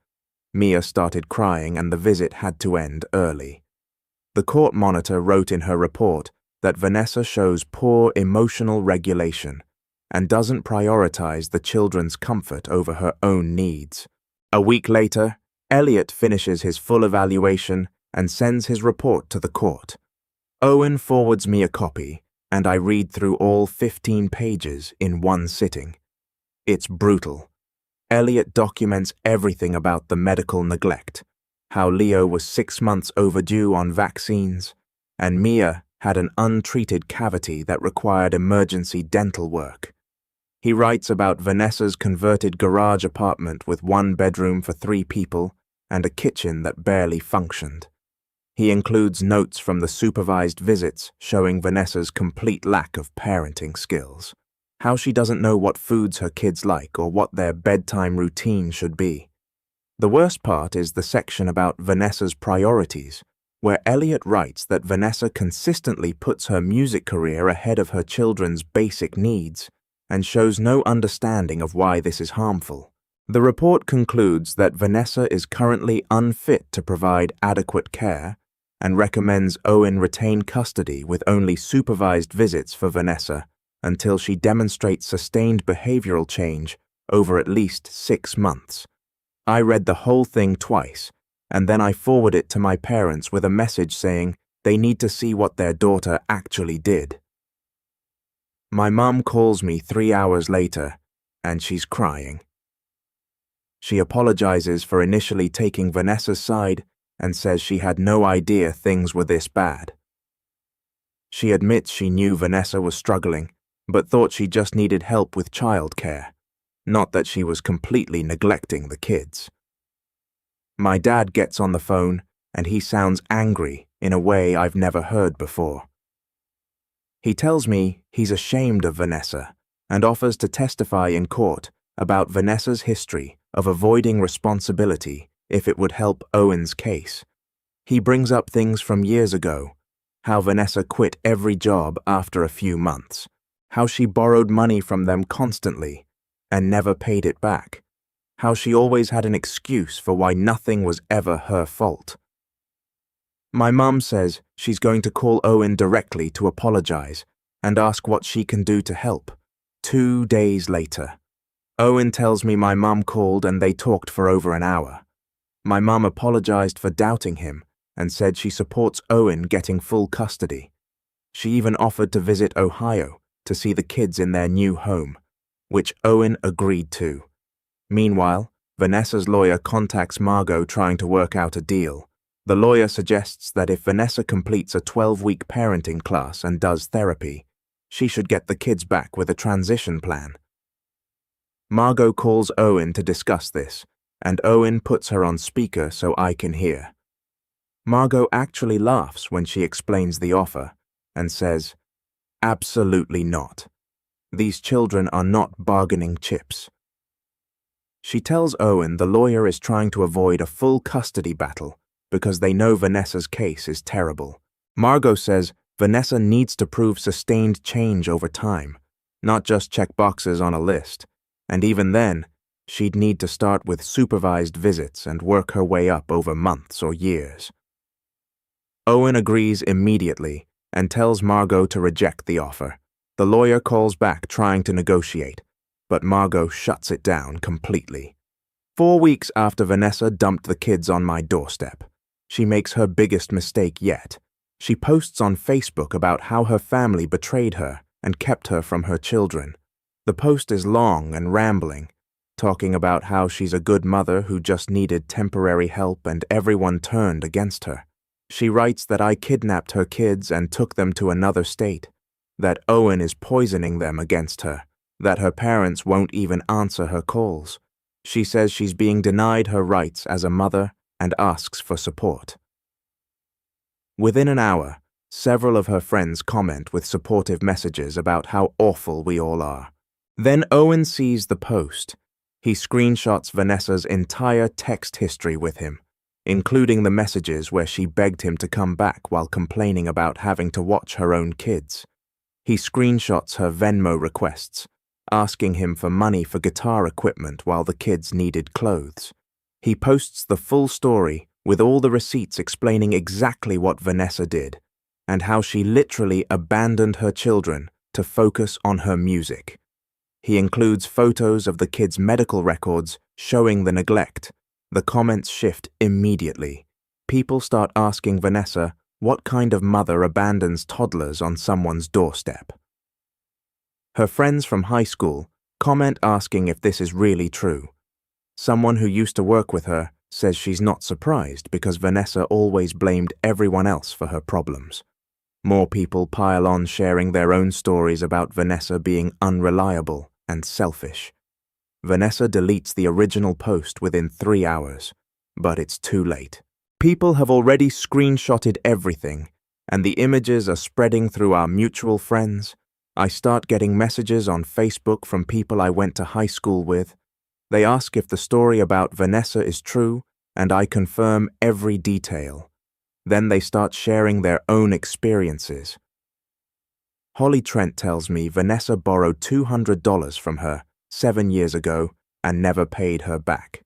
Mia started crying and the visit had to end early. The court monitor wrote in her report that Vanessa shows poor emotional regulation and doesn't prioritize the children's comfort over her own needs. A week later, Elliot finishes his full evaluation and sends his report to the court. Owen forwards me a copy, and I read through all 15 pages in one sitting. It's brutal. Elliot documents everything about the medical neglect, how Leo was 6 months overdue on vaccines, and Mia had an untreated cavity that required emergency dental work. He writes about Vanessa's converted garage apartment with 1 bedroom for 3 people and a kitchen that barely functioned. He includes notes from the supervised visits showing Vanessa's complete lack of parenting skills, how she doesn't know what foods her kids like or what their bedtime routine should be. The worst part is the section about Vanessa's priorities, where Elliot writes that Vanessa consistently puts her music career ahead of her children's basic needs and shows no understanding of why this is harmful. The report concludes that Vanessa is currently unfit to provide adequate care and recommends Owen retain custody with only supervised visits for Vanessa until she demonstrates sustained behavioral change over at least 6 months. I read the whole thing twice, and then I forward it to my parents with a message saying they need to see what their daughter actually did. My mum calls me 3 hours later, and she's crying. She apologizes for initially taking Vanessa's side and says she had no idea things were this bad. She admits she knew Vanessa was struggling, but thought she just needed help with childcare, not that she was completely neglecting the kids. My dad gets on the phone, and he sounds angry in a way I've never heard before. He tells me he's ashamed of Vanessa and offers to testify in court about Vanessa's history of avoiding responsibility if it would help Owen's case. He brings up things from years ago, how Vanessa quit every job after a few months, how she borrowed money from them constantly and never paid it back, how she always had an excuse for why nothing was ever her fault. My mum says she's going to call Owen directly to apologize and ask what she can do to help. 2 days later, Owen tells me my mum called and they talked for over an hour. My mum apologized for doubting him and said she supports Owen getting full custody. She even offered to visit Ohio to see the kids in their new home, which Owen agreed to. Meanwhile, Vanessa's lawyer contacts Margot trying to work out a deal. The lawyer suggests that if Vanessa completes a 12-week parenting class and does therapy, she should get the kids back with a transition plan. Margot calls Owen to discuss this, and Owen puts her on speaker so I can hear. Margot actually laughs when she explains the offer and says, "Absolutely not. These children are not bargaining chips." She tells Owen the lawyer is trying to avoid a full custody battle because they know Vanessa's case is terrible. Margot says Vanessa needs to prove sustained change over time, not just check boxes on a list, and even then, she'd need to start with supervised visits and work her way up over months or years. Owen agrees immediately and tells Margot to reject the offer. The lawyer calls back trying to negotiate, but Margot shuts it down completely. 4 weeks after Vanessa dumped the kids on my doorstep, she makes her biggest mistake yet. She posts on Facebook about how her family betrayed her and kept her from her children. The post is long and rambling, talking about how she's a good mother who just needed temporary help and everyone turned against her. She writes that I kidnapped her kids and took them to another state, that Owen is poisoning them against her, that her parents won't even answer her calls. She says she's being denied her rights as a mother and asks for support. Within an hour, several of her friends comment with supportive messages about how awful we all are. Then Owen sees the post. He screenshots Vanessa's entire text history with him, including the messages where she begged him to come back while complaining about having to watch her own kids. He screenshots her Venmo requests, asking him for money for guitar equipment while the kids needed clothes. He posts the full story with all the receipts explaining exactly what Vanessa did and how she literally abandoned her children to focus on her music. He includes photos of the kids' medical records showing the neglect. The comments shift immediately. People start asking Vanessa what kind of mother abandons toddlers on someone's doorstep. Her friends from high school comment asking if this is really true. Someone who used to work with her says she's not surprised because Vanessa always blamed everyone else for her problems. More people pile on sharing their own stories about Vanessa being unreliable and selfish. Vanessa deletes the original post within 3 hours, but it's too late. People have already screenshotted everything, and the images are spreading through our mutual friends. I start getting messages on Facebook from people I went to high school with. They ask if the story about Vanessa is true, and I confirm every detail. Then they start sharing their own experiences. Holly Trent tells me Vanessa borrowed $200 from her 7 years ago and never paid her back.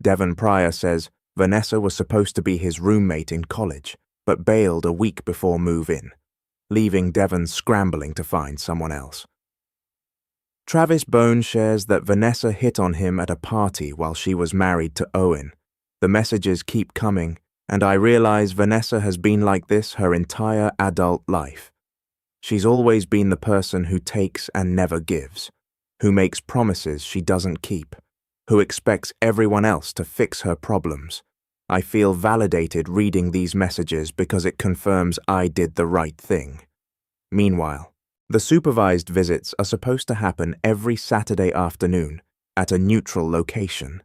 Devon Pryor says Vanessa was supposed to be his roommate in college, but bailed a week before move-in, leaving Devon scrambling to find someone else. Travis Bone shares that Vanessa hit on him at a party while she was married to Owen. The messages keep coming, and I realize Vanessa has been like this her entire adult life. She's always been the person who takes and never gives, who makes promises she doesn't keep, who expects everyone else to fix her problems. I feel validated reading these messages because it confirms I did the right thing. Meanwhile, the supervised visits are supposed to happen every Saturday afternoon at a neutral location.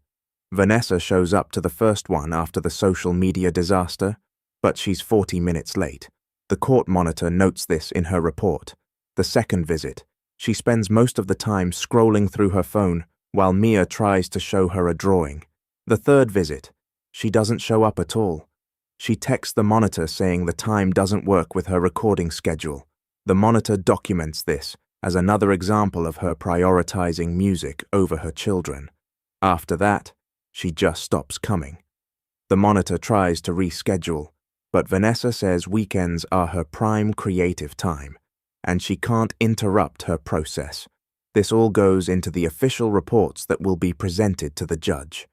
Vanessa shows up to the first one after the social media disaster, but she's 40 minutes late. The court monitor notes this in her report. The second visit, she spends most of the time scrolling through her phone while Mia tries to show her a drawing. The third visit, she doesn't show up at all. She texts the monitor saying the time doesn't work with her recording schedule. The monitor documents this as another example of her prioritizing music over her children. After that, she just stops coming. The monitor tries to reschedule, but Vanessa says weekends are her prime creative time, and she can't interrupt her process. This all goes into the official reports that will be presented to the judge.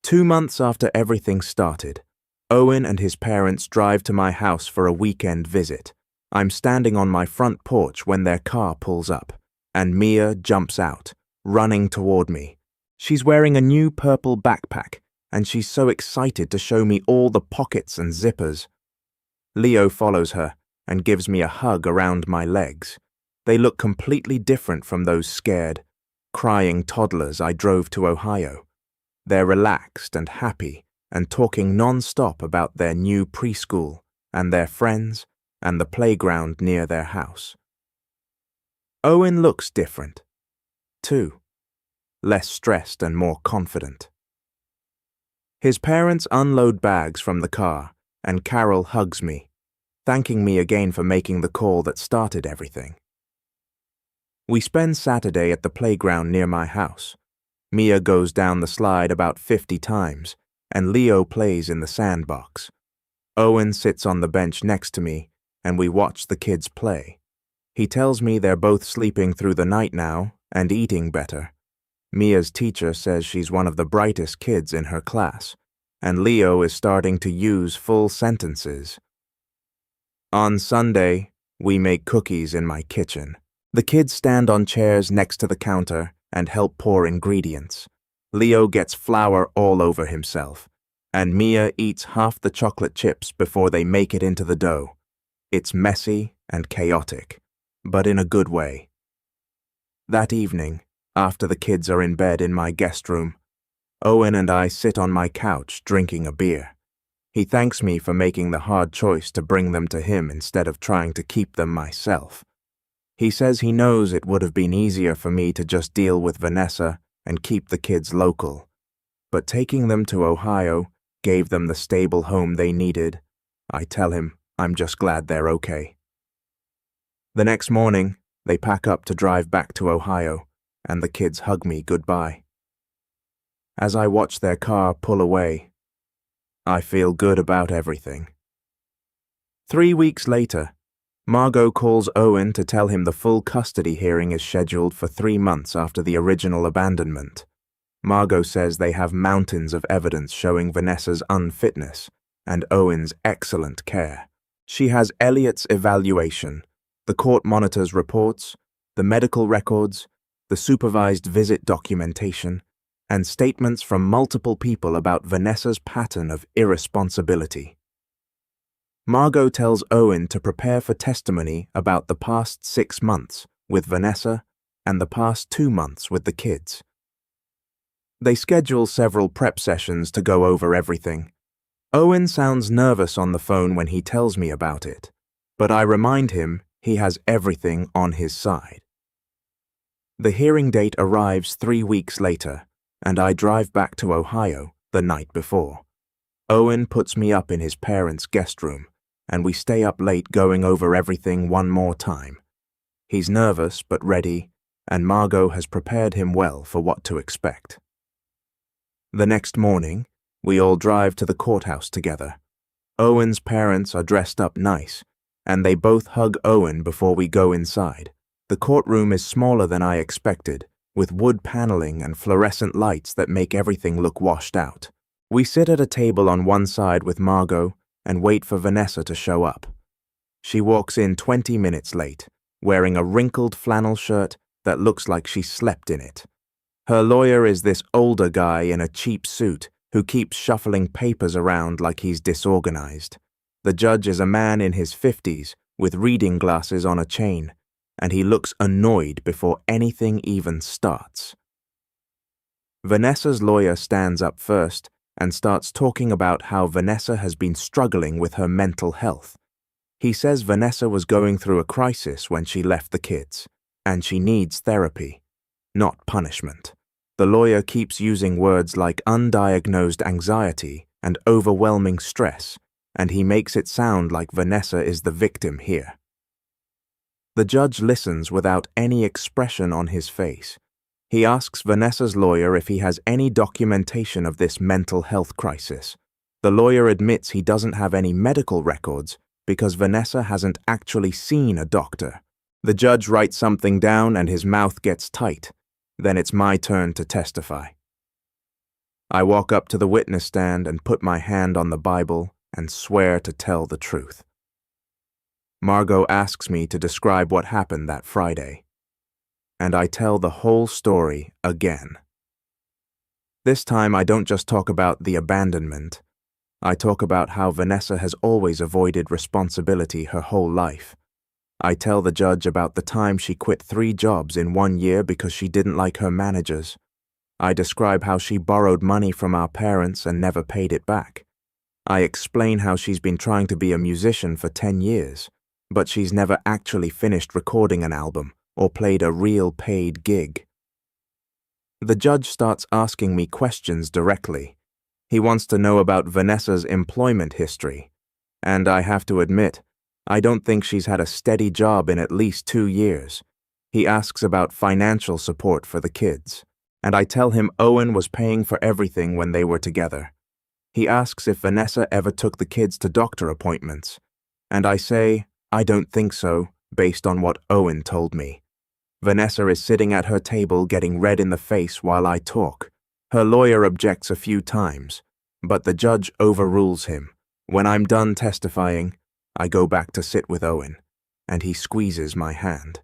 2 months after everything started, Owen and his parents drive to my house for a weekend visit. I'm standing on my front porch when their car pulls up, and Mia jumps out, running toward me. She's wearing a new purple backpack, and she's so excited to show me all the pockets and zippers. Leo follows her and gives me a hug around my legs. They look completely different from those scared, crying toddlers I drove to Ohio. They're relaxed and happy and talking non-stop about their new preschool and their friends and the playground near their house. Owen looks different, too, less stressed and more confident. His parents unload bags from the car, and Carol hugs me, thanking me again for making the call that started everything. We spend Saturday at the playground near my house. Mia goes down the slide about 50 times, and Leo plays in the sandbox. Owen sits on the bench next to me, and we watch the kids play. He tells me they're both sleeping through the night now and eating better. Mia's teacher says she's one of the brightest kids in her class, and Leo is starting to use full sentences. On Sunday, we make cookies in my kitchen. The kids stand on chairs next to the counter and help pour ingredients. Leo gets flour all over himself, and Mia eats half the chocolate chips before they make it into the dough. It's messy and chaotic, but in a good way. That evening, after the kids are in bed in my guest room, Owen and I sit on my couch drinking a beer. He thanks me for making the hard choice to bring them to him instead of trying to keep them myself. He says he knows it would have been easier for me to just deal with Vanessa and keep the kids local, but taking them to Ohio gave them the stable home they needed. I tell him I'm just glad they're okay. The next morning, they pack up to drive back to Ohio, and the kids hug me goodbye. As I watch their car pull away, I feel good about everything. 3 weeks later, Margot calls Owen to tell him the full custody hearing is scheduled for 3 months after the original abandonment. Margot says they have mountains of evidence showing Vanessa's unfitness and Owen's excellent care. She has Elliot's evaluation, the court monitor's reports, the medical records, the supervised visit documentation, and statements from multiple people about Vanessa's pattern of irresponsibility. Margot tells Owen to prepare for testimony about the past 6 months with Vanessa and the past 2 months with the kids. They schedule several prep sessions to go over everything. Owen sounds nervous on the phone when he tells me about it, but I remind him he has everything on his side. The hearing date arrives 3 weeks later, and I drive back to Ohio the night before. Owen puts me up in his parents' guest room, and we stay up late going over everything one more time. He's nervous but ready, and Margot has prepared him well for what to expect. The next morning, we all drive to the courthouse together. Owen's parents are dressed up nice, and they both hug Owen before we go inside. The courtroom is smaller than I expected, with wood paneling and fluorescent lights that make everything look washed out. We sit at a table on one side with Margot and wait for Vanessa to show up. She walks in 20 minutes late, wearing a wrinkled flannel shirt that looks like she slept in it. Her lawyer is this older guy in a cheap suit who keeps shuffling papers around like he's disorganized. The judge is a man in his 50s with reading glasses on a chain, and he looks annoyed before anything even starts. Vanessa's lawyer stands up first and starts talking about how Vanessa has been struggling with her mental health. He says Vanessa was going through a crisis when she left the kids, and she needs therapy, not punishment. The lawyer keeps using words like undiagnosed anxiety and overwhelming stress, and he makes it sound like Vanessa is the victim here. The judge listens without any expression on his face. He asks Vanessa's lawyer if he has any documentation of this mental health crisis. The lawyer admits he doesn't have any medical records because Vanessa hasn't actually seen a doctor. The judge writes something down and his mouth gets tight. Then it's my turn to testify. I walk up to the witness stand and put my hand on the Bible and swear to tell the truth. Margot asks me to describe what happened that Friday, and I tell the whole story again. This time I don't just talk about the abandonment. I talk about how Vanessa has always avoided responsibility her whole life. I tell the judge about the time she quit 3 jobs in 1 year because she didn't like her managers. I describe how she borrowed money from our parents and never paid it back. I explain how she's been trying to be a musician for 10 years, but she's never actually finished recording an album or played a real paid gig. The judge starts asking me questions directly. He wants to know about Vanessa's employment history, and I have to admit, I don't think she's had a steady job in at least 2 years. He asks about financial support for the kids, and I tell him Owen was paying for everything when they were together. He asks if Vanessa ever took the kids to doctor appointments, and I say, I don't think so, based on what Owen told me. Vanessa is sitting at her table getting red in the face while I talk. Her lawyer objects a few times, but the judge overrules him. When I'm done testifying, I go back to sit with Owen, and he squeezes my hand.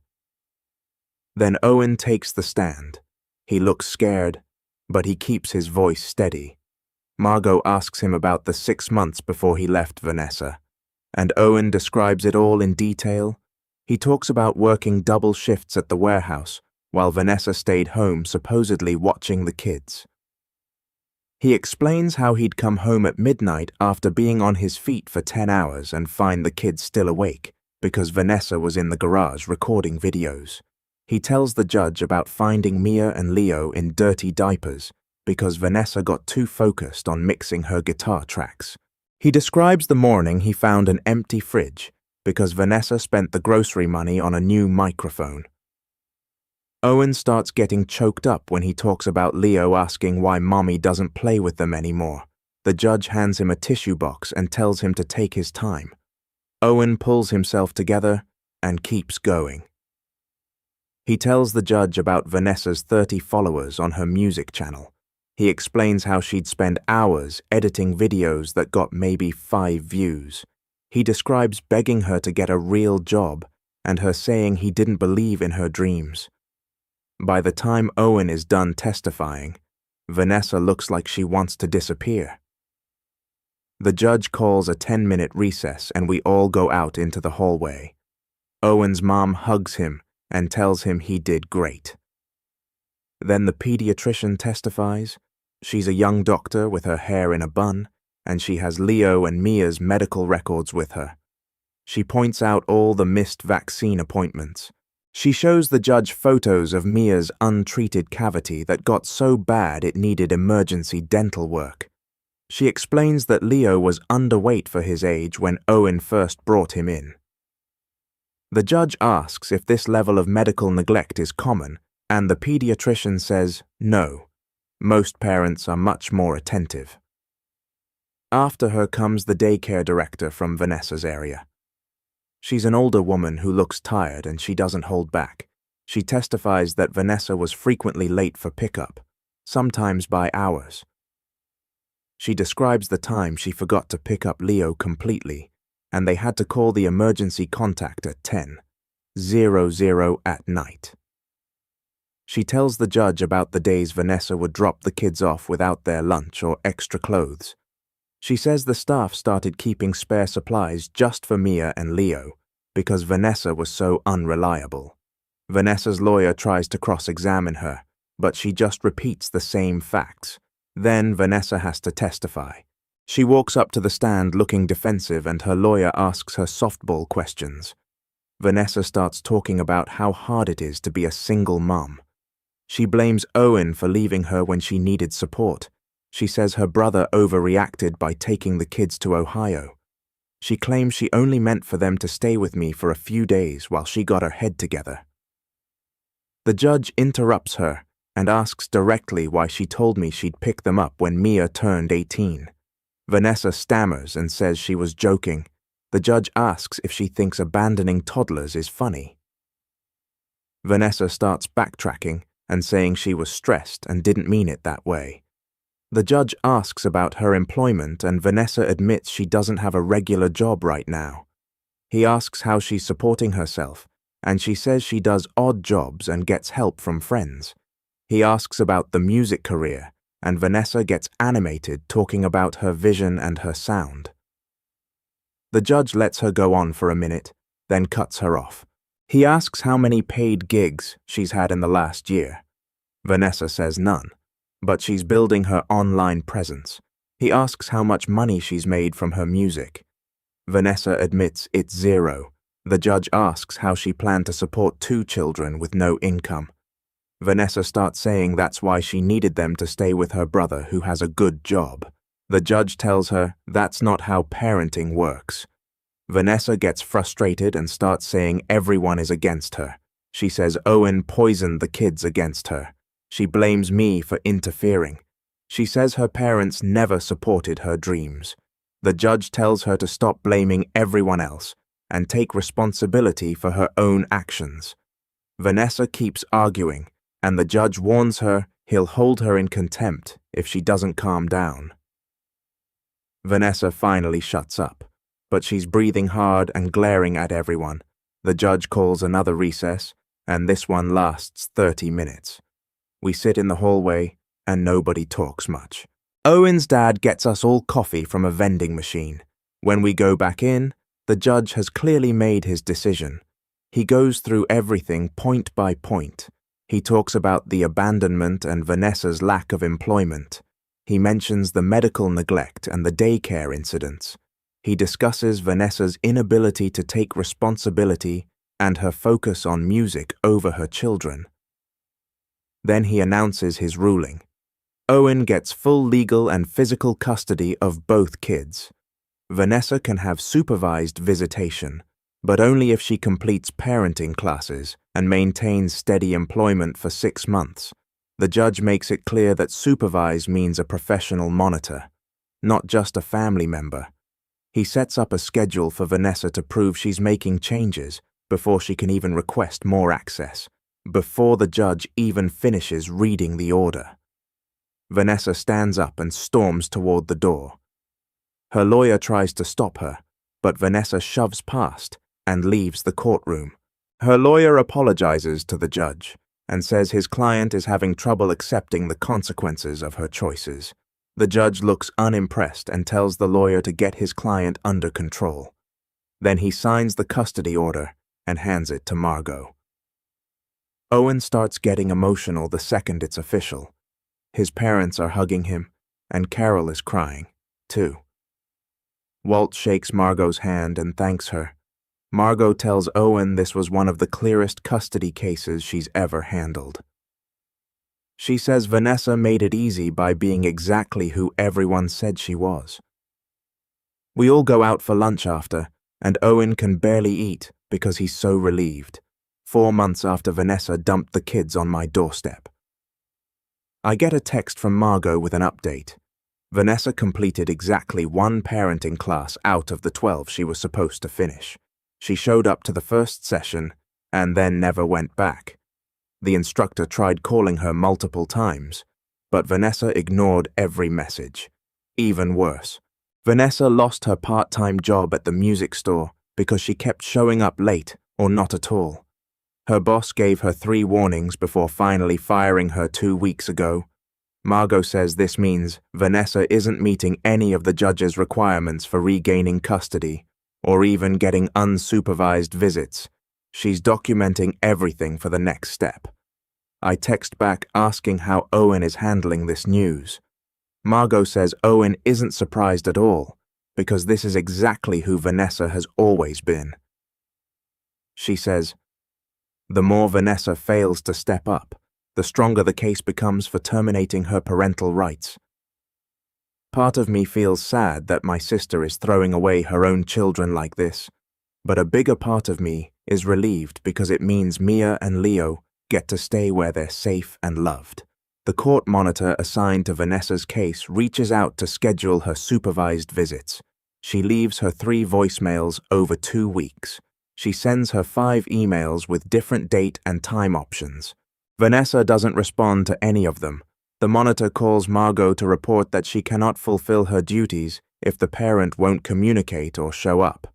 Then Owen takes the stand. He looks scared, but he keeps his voice steady. Margot asks him about the 6 months before he left Vanessa, and Owen describes it all in detail. He talks about working double shifts at the warehouse while Vanessa stayed home supposedly watching the kids. He explains how he'd come home at midnight after being on his feet for 10 hours and find the kids still awake because Vanessa was in the garage recording videos. He tells the judge about finding Mia and Leo in dirty diapers because Vanessa got too focused on mixing her guitar tracks. He describes the morning he found an empty fridge because Vanessa spent the grocery money on a new microphone. Owen starts getting choked up when he talks about Leo asking why Mommy doesn't play with them anymore. The judge hands him a tissue box and tells him to take his time. Owen pulls himself together and keeps going. He tells the judge about Vanessa's 30 followers on her music channel. He explains how she'd spend hours editing videos that got maybe 5 views. He describes begging her to get a real job and her saying he didn't believe in her dreams. By the time Owen is done testifying, Vanessa looks like she wants to disappear. The judge calls a 10-minute recess and we all go out into the hallway. Owen's mom hugs him and tells him he did great. Then the pediatrician testifies. She's a young doctor with her hair in a bun, and she has Leo and Mia's medical records with her. She points out all the missed vaccine appointments. She shows the judge photos of Mia's untreated cavity that got so bad it needed emergency dental work. She explains that Leo was underweight for his age when Owen first brought him in. The judge asks if this level of medical neglect is common, and the pediatrician says no. Most parents are much more attentive. After her comes the daycare director from Vanessa's area. She's an older woman who looks tired and she doesn't hold back. She testifies that Vanessa was frequently late for pickup, sometimes by hours. She describes the time she forgot to pick up Leo completely, and they had to call the emergency contact at 10:00 at night. She tells the judge about the days Vanessa would drop the kids off without their lunch or extra clothes. She says the staff started keeping spare supplies just for Mia and Leo because Vanessa was so unreliable. Vanessa's lawyer tries to cross-examine her, but she just repeats the same facts. Then Vanessa has to testify. She walks up to the stand looking defensive and her lawyer asks her softball questions. Vanessa starts talking about how hard it is to be a single mom. She blames Owen for leaving her when she needed support. She says her brother overreacted by taking the kids to Ohio. She claims she only meant for them to stay with me for a few days while she got her head together. The judge interrupts her and asks directly why she told me she'd pick them up when Mia turned 18. Vanessa stammers and says she was joking. The judge asks if she thinks abandoning toddlers is funny. Vanessa starts backtracking and saying she was stressed and didn't mean it that way. The judge asks about her employment and Vanessa admits she doesn't have a regular job right now. He asks how she's supporting herself, and she says she does odd jobs and gets help from friends. He asks about the music career, and Vanessa gets animated talking about her vision and her sound. The judge lets her go on for a minute, then cuts her off. He asks how many paid gigs she's had in the last year. Vanessa says none, but she's building her online presence. He asks how much money she's made from her music. Vanessa admits it's zero. The judge asks how she planned to support 2 children with no income. Vanessa starts saying that's why she needed them to stay with her brother who has a good job. The judge tells her that's not how parenting works. Vanessa gets frustrated and starts saying everyone is against her. She says Owen poisoned the kids against her. She blames me for interfering. She says her parents never supported her dreams. The judge tells her to stop blaming everyone else and take responsibility for her own actions. Vanessa keeps arguing, and the judge warns her he'll hold her in contempt if she doesn't calm down. Vanessa finally shuts up, but she's breathing hard and glaring at everyone. The judge calls another recess, and this one lasts 30 minutes. We sit in the hallway, and nobody talks much. Owen's dad gets us all coffee from a vending machine. When we go back in, the judge has clearly made his decision. He goes through everything point by point. He talks about the abandonment and Vanessa's lack of employment. He mentions the medical neglect and the daycare incidents. He discusses Vanessa's inability to take responsibility and her focus on music over her children. Then he announces his ruling. Owen gets full legal and physical custody of both kids. Vanessa can have supervised visitation, but only if she completes parenting classes and maintains steady employment for 6 months. The judge makes it clear that supervise means a professional monitor, not just a family member. He sets up a schedule for Vanessa to prove she's making changes before she can even request more access, before the judge even finishes reading the order. Vanessa stands up and storms toward the door. Her lawyer tries to stop her, but Vanessa shoves past and leaves the courtroom. Her lawyer apologizes to the judge and says his client is having trouble accepting the consequences of her choices. The judge looks unimpressed and tells the lawyer to get his client under control. Then he signs the custody order and hands it to Margot. Owen starts getting emotional the second it's official. His parents are hugging him, and Carol is crying, too. Walt shakes Margot's hand and thanks her. Margot tells Owen this was one of the clearest custody cases she's ever handled. She says Vanessa made it easy by being exactly who everyone said she was. We all go out for lunch after, and Owen can barely eat because he's so relieved. 4 months after Vanessa dumped the kids on my doorstep. I get a text from Margot with an update. Vanessa completed exactly 1 parenting class out of the 12 she was supposed to finish. She showed up to the first session and then never went back. The instructor tried calling her multiple times, but Vanessa ignored every message. Even worse, Vanessa lost her part-time job at the music store because she kept showing up late or not at all. Her boss gave her 3 warnings before finally firing her 2 weeks ago. Margot says this means Vanessa isn't meeting any of the judge's requirements for regaining custody, or even getting unsupervised visits. She's documenting everything for the next step. I text back asking how Owen is handling this news. Margot says Owen isn't surprised at all, because this is exactly who Vanessa has always been. She says, the more Vanessa fails to step up, the stronger the case becomes for terminating her parental rights. Part of me feels sad that my sister is throwing away her own children like this, but a bigger part of me is relieved because it means Mia and Leo get to stay where they're safe and loved. The court monitor assigned to Vanessa's case reaches out to schedule her supervised visits. She leaves her 3 voicemails over 2 weeks. She sends her 5 emails with different date and time options. Vanessa doesn't respond to any of them. The monitor calls Margot to report that she cannot fulfill her duties if the parent won't communicate or show up.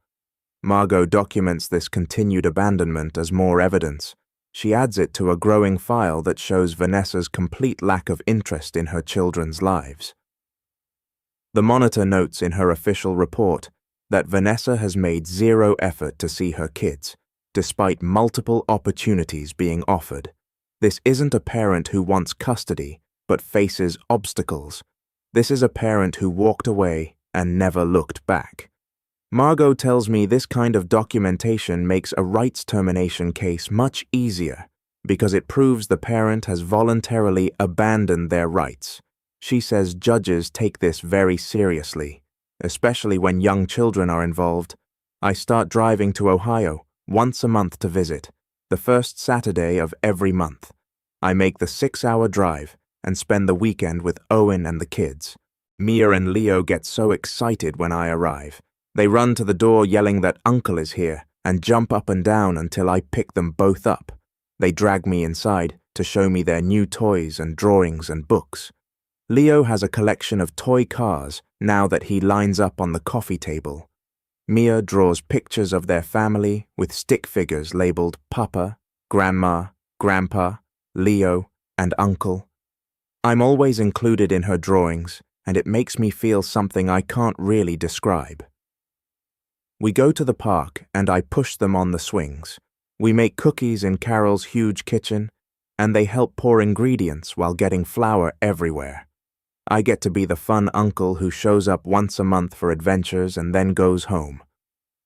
Margot documents this continued abandonment as more evidence. She adds it to a growing file that shows Vanessa's complete lack of interest in her children's lives. The monitor notes in her official report that Vanessa has made 0 effort to see her kids, despite multiple opportunities being offered. This isn't a parent who wants custody, but faces obstacles. This is a parent who walked away and never looked back. Margot tells me this kind of documentation makes a rights termination case much easier because it proves the parent has voluntarily abandoned their rights. She says judges take this very seriously, especially when young children are involved. I start driving to Ohio once a month to visit, the first Saturday of every month. I make the 6-hour drive and spend the weekend with Owen and the kids. Mia and Leo get so excited when I arrive. They run to the door yelling that Uncle is here and jump up and down until I pick them both up. They drag me inside to show me their new toys and drawings and books. Leo has a collection of toy cars now that he lines up on the coffee table. Mia draws pictures of their family with stick figures labeled Papa, Grandma, Grandpa, Leo, and Uncle. I'm always included in her drawings, and it makes me feel something I can't really describe. We go to the park, and I push them on the swings. We make cookies in Carol's huge kitchen, and they help pour ingredients while getting flour everywhere. I get to be the fun uncle who shows up once a month for adventures and then goes home.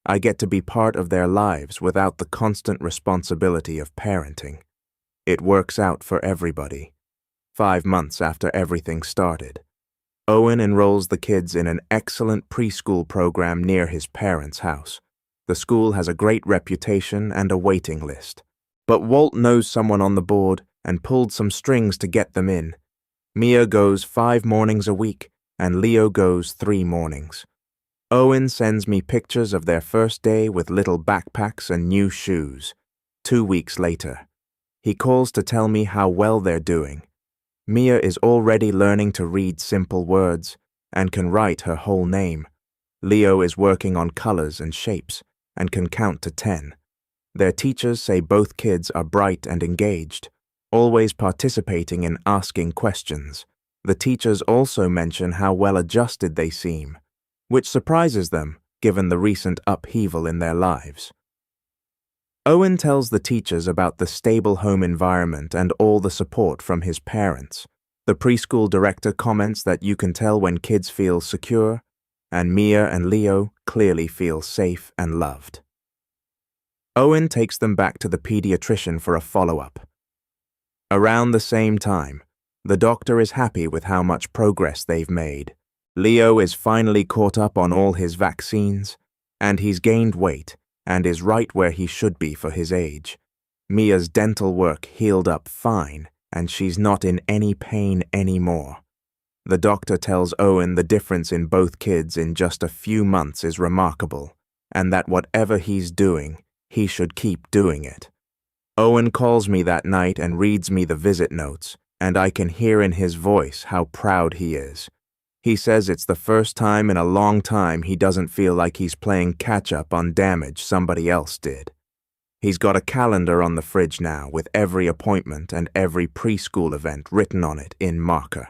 I get to be part of their lives without the constant responsibility of parenting. It works out for everybody. 5 months after everything started, Owen enrolls the kids in an excellent preschool program near his parents' house. The school has a great reputation and a waiting list. But Walt knows someone on the board and pulled some strings to get them in. Mia goes 5 mornings a week, and Leo goes 3 mornings. Owen sends me pictures of their first day with little backpacks and new shoes. 2 weeks later, he calls to tell me how well they're doing. Mia is already learning to read simple words and can write her whole name. Leo is working on colors and shapes and can count to 10. Their teachers say both kids are bright and engaged, always participating in asking questions. The teachers also mention how well adjusted they seem, which surprises them given the recent upheaval in their lives. Owen tells the teachers about the stable home environment and all the support from his parents. The preschool director comments that you can tell when kids feel secure, and Mia and Leo clearly feel safe and loved. Owen takes them back to the pediatrician for a follow-up. Around the same time, the doctor is happy with how much progress they've made. Leo is finally caught up on all his vaccines, and he's gained weight and is right where he should be for his age. Mia's dental work healed up fine, and she's not in any pain anymore. The doctor tells Owen the difference in both kids in just a few months is remarkable, and that whatever he's doing, he should keep doing it. Owen calls me that night and reads me the visit notes, and I can hear in his voice how proud he is. He says it's the first time in a long time he doesn't feel like he's playing catch-up on damage somebody else did. He's got a calendar on the fridge now with every appointment and every preschool event written on it in marker.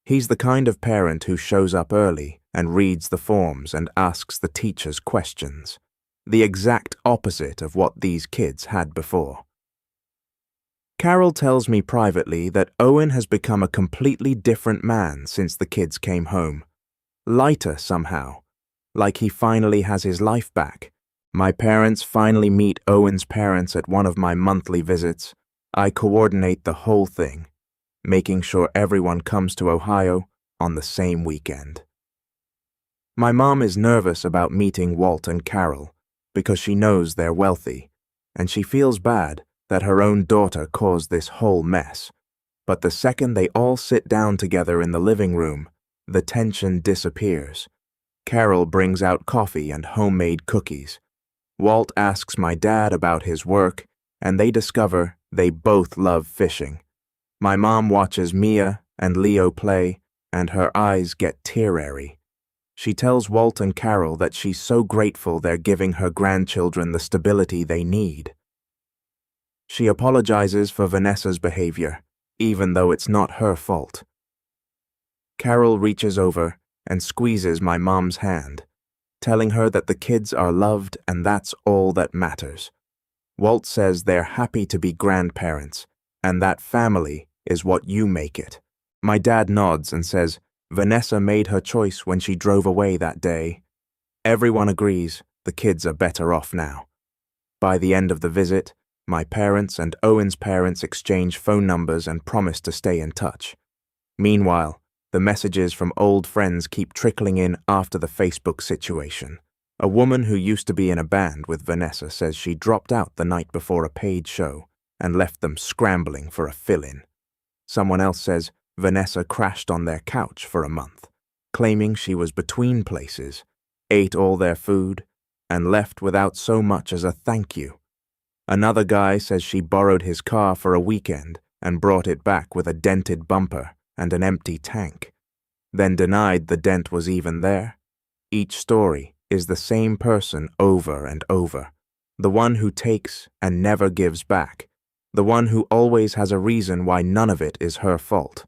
He's the kind of parent who shows up early and reads the forms and asks the teachers questions. The exact opposite of what these kids had before. Carol tells me privately that Owen has become a completely different man since the kids came home. Lighter somehow, like he finally has his life back. My parents finally meet Owen's parents at one of my monthly visits. I coordinate the whole thing, making sure everyone comes to Ohio on the same weekend. My mom is nervous about meeting Walt and Carol because she knows they're wealthy, and she feels bad that her own daughter caused this whole mess. But the second they all sit down together in the living room, the tension disappears. Carol brings out coffee and homemade cookies. Walt asks my dad about his work, and they discover they both love fishing. My mom watches Mia and Leo play, and her eyes get teary. She tells Walt and Carol that she's so grateful they're giving her grandchildren the stability they need. She apologizes for Vanessa's behavior, even though it's not her fault. Carol reaches over and squeezes my mom's hand, telling her that the kids are loved and that's all that matters. Walt says they're happy to be grandparents, and that family is what you make it. My dad nods and says Vanessa made her choice when she drove away that day. Everyone agrees the kids are better off now. By the end of the visit, my parents and Owen's parents exchange phone numbers and promise to stay in touch. Meanwhile, the messages from old friends keep trickling in after the Facebook situation. A woman who used to be in a band with Vanessa says she dropped out the night before a paid show and left them scrambling for a fill-in. Someone else says Vanessa crashed on their couch for a month, claiming she was between places, ate all their food, and left without so much as a thank you. Another guy says she borrowed his car for a weekend and brought it back with a dented bumper and an empty tank, then denied the dent was even there. Each story is the same person over and over, the one who takes and never gives back, the one who always has a reason why none of it is her fault.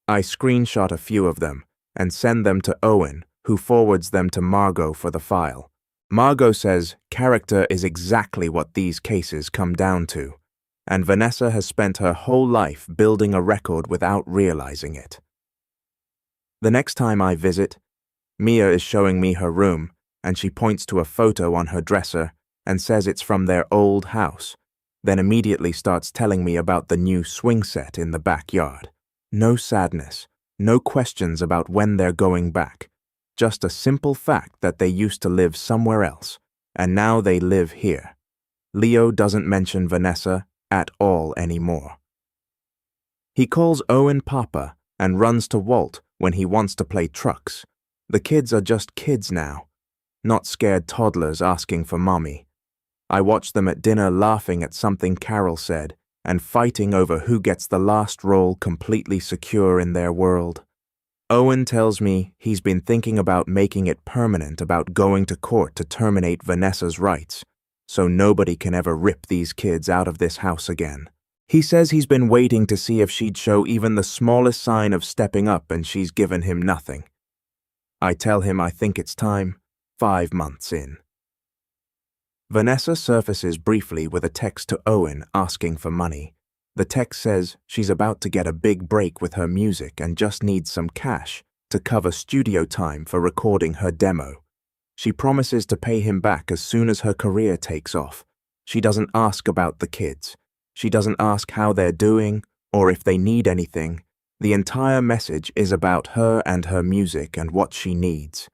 I screenshot a few of them and send them to Owen, who forwards them to Margot for the file. Margot says character is exactly what these cases come down to, and Vanessa has spent her whole life building a record without realizing it. The next time I visit, Mia is showing me her room, and she points to a photo on her dresser and says it's from their old house, then immediately starts telling me about the new swing set in the backyard. No sadness, no questions about when they're going back, just a simple fact that they used to live somewhere else, and now they live here. Leo doesn't mention Vanessa at all anymore. He calls Owen Papa and runs to Walt when he wants to play trucks. The kids are just kids now, not scared toddlers asking for mommy. I watch them at dinner laughing at something Carol said and fighting over who gets the last role completely secure in their world. Owen tells me he's been thinking about making it permanent, about going to court to terminate Vanessa's rights, so nobody can ever rip these kids out of this house again. He says he's been waiting to see if she'd show even the smallest sign of stepping up, and she's given him nothing. I tell him I think it's time, 5 months in. Vanessa surfaces briefly with a text to Owen asking for money. The text says she's about to get a big break with her music and just needs some cash to cover studio time for recording her demo. She promises to pay him back as soon as her career takes off. She doesn't ask about the kids. She doesn't ask how they're doing or if they need anything. The entire message is about her and her music and what she needs.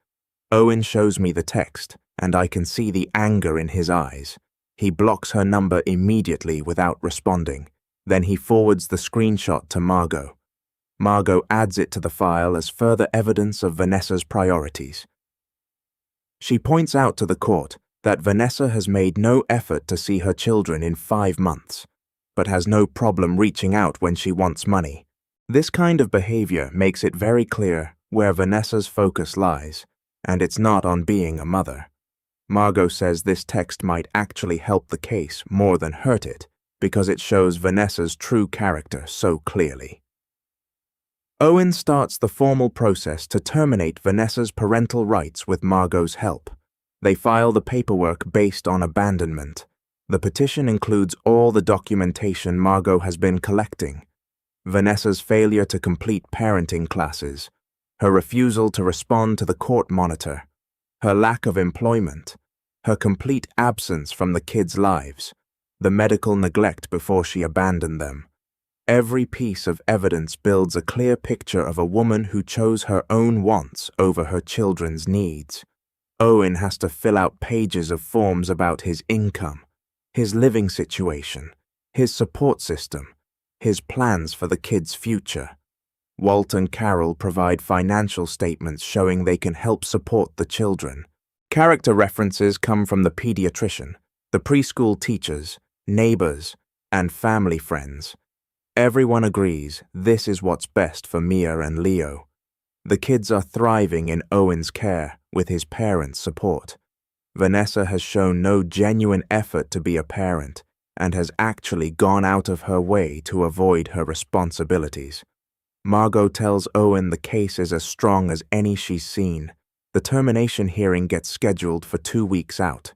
Owen shows me the text, and I can see the anger in his eyes. He blocks her number immediately without responding. Then he forwards the screenshot to Margot. Margot adds it to the file as further evidence of Vanessa's priorities. She points out to the court that Vanessa has made no effort to see her children in 5 months, but has no problem reaching out when she wants money. This kind of behavior makes it very clear where Vanessa's focus lies, and it's not on being a mother. Margot says this text might actually help the case more than hurt it, because it shows Vanessa's true character so clearly. Owen starts the formal process to terminate Vanessa's parental rights with Margot's help. They file the paperwork based on abandonment. The petition includes all the documentation Margot has been collecting: Vanessa's failure to complete parenting classes, her refusal to respond to the court monitor, her lack of employment, her complete absence from the kids' lives, the medical neglect before she abandoned them. Every piece of evidence builds a clear picture of a woman who chose her own wants over her children's needs. Owen has to fill out pages of forms about his income, his living situation, his support system, his plans for the kids' future. Walt and Carol provide financial statements showing they can help support the children. Character references come from the pediatrician, the preschool teachers, neighbors, and family friends. Everyone agrees this is what's best for Mia and Leo. The kids are thriving in Owen's care with his parents' support. Vanessa has shown no genuine effort to be a parent and has actually gone out of her way to avoid her responsibilities. Margot tells Owen the case is as strong as any she's seen. The termination hearing gets scheduled for 2 weeks out.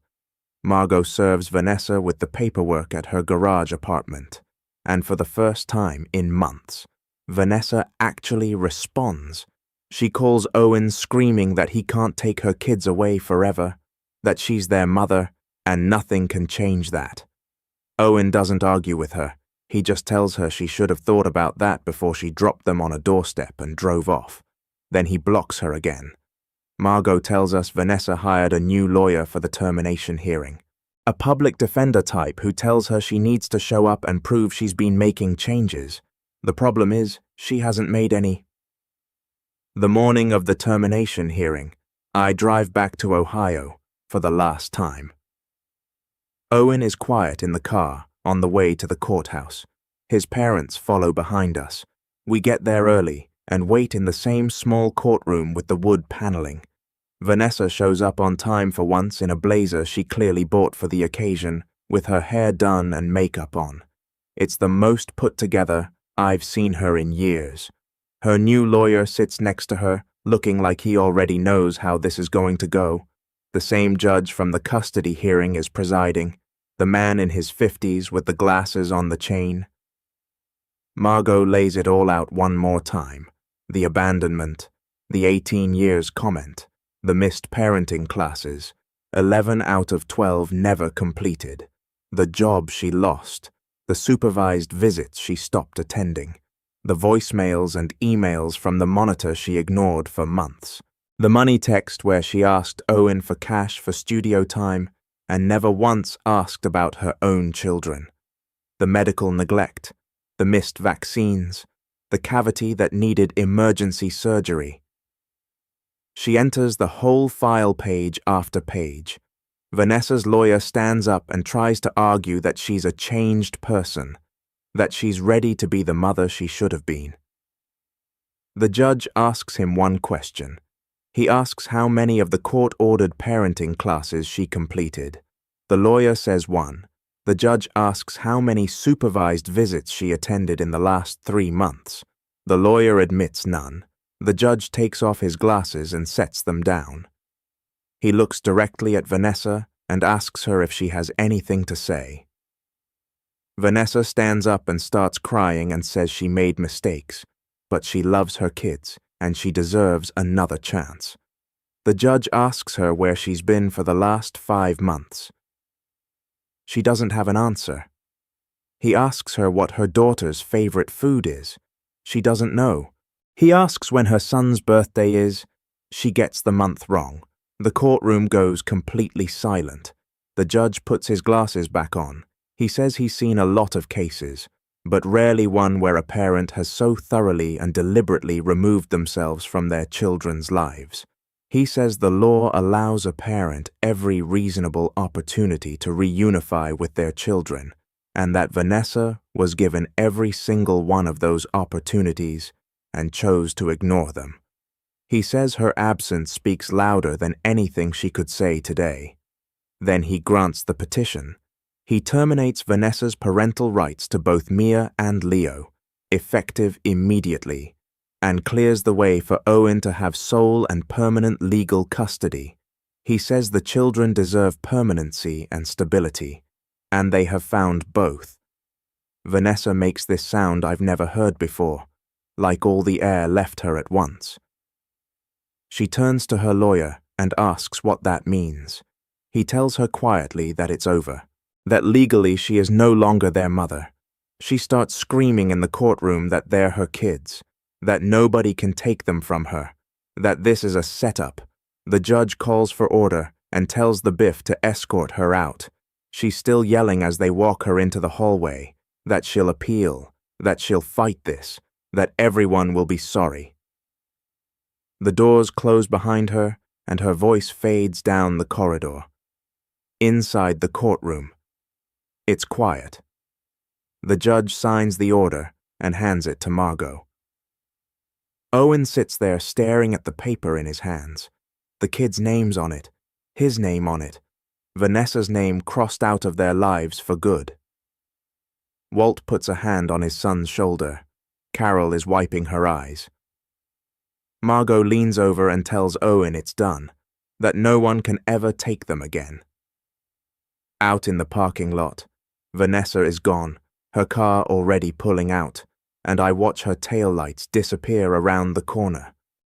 Margot serves Vanessa with the paperwork at her garage apartment. And for the first time in months, Vanessa actually responds. She calls Owen screaming that he can't take her kids away forever, that she's their mother, and nothing can change that. Owen doesn't argue with her. He just tells her she should have thought about that before she dropped them on a doorstep and drove off. Then he blocks her again. Margot tells us Vanessa hired a new lawyer for the termination hearing. A public defender type who tells her she needs to show up and prove she's been making changes. The problem is, she hasn't made any. The morning of the termination hearing, I drive back to Ohio for the last time. Owen is quiet in the car on the way to the courthouse. His parents follow behind us. We get there early and wait in the same small courtroom with the wood paneling. Vanessa shows up on time for once in a blazer she clearly bought for the occasion, with her hair done and makeup on. It's the most put together I've seen her in years. Her new lawyer sits next to her, looking like he already knows how this is going to go. The same judge from the custody hearing is presiding, the man in his 50s with the glasses on the chain. Margot lays it all out one more time. The abandonment, the 18 years comment, the missed parenting classes, 11 out of 12 never completed, the job she lost, the supervised visits she stopped attending, the voicemails and emails from the monitor she ignored for months, the money text where she asked Owen for cash for studio time and never once asked about her own children, the medical neglect, the missed vaccines, the cavity that needed emergency surgery. She enters the whole file page after page. Vanessa's lawyer stands up and tries to argue that she's a changed person, that she's ready to be the mother she should have been. The judge asks him one question. He asks how many of the court-ordered parenting classes she completed. The lawyer says 1. The judge asks how many supervised visits she attended in the last 3 months. The lawyer admits none. The judge takes off his glasses and sets them down. He looks directly at Vanessa and asks her if she has anything to say. Vanessa stands up and starts crying and says she made mistakes, but she loves her kids and she deserves another chance. The judge asks her where she's been for the last 5 months. She doesn't have an answer. He asks her what her daughter's favorite food is. She doesn't know. He asks when her son's birthday is. She gets the month wrong. The courtroom goes completely silent. The judge puts his glasses back on. He says he's seen a lot of cases, but rarely one where a parent has so thoroughly and deliberately removed themselves from their children's lives. He says the law allows a parent every reasonable opportunity to reunify with their children, and that Vanessa was given every single one of those opportunities and chose to ignore them. He says her absence speaks louder than anything she could say today. Then he grants the petition. He terminates Vanessa's parental rights to both Mia and Leo, effective immediately, and clears the way for Owen to have sole and permanent legal custody. He says the children deserve permanency and stability, and they have found both. Vanessa makes this sound I've never heard before, like all the air left her at once. She turns to her lawyer and asks what that means. He tells her quietly that it's over, that legally she is no longer their mother. She starts screaming in the courtroom that they're her kids, that nobody can take them from her, that this is a setup. The judge calls for order and tells the Biff to escort her out. She's still yelling as they walk her into the hallway, that she'll appeal, that she'll fight this, that everyone will be sorry. The doors close behind her, and her voice fades down the corridor. Inside the courtroom, it's quiet. The judge signs the order and hands it to Margot. Owen sits there staring at the paper in his hands. The kids' names on it, his name on it, Vanessa's name crossed out of their lives for good. Walt puts a hand on his son's shoulder. Carol is wiping her eyes. Margot leans over and tells Owen it's done, that no one can ever take them again. Out in the parking lot, Vanessa is gone, her car already pulling out, and I watch her taillights disappear around the corner.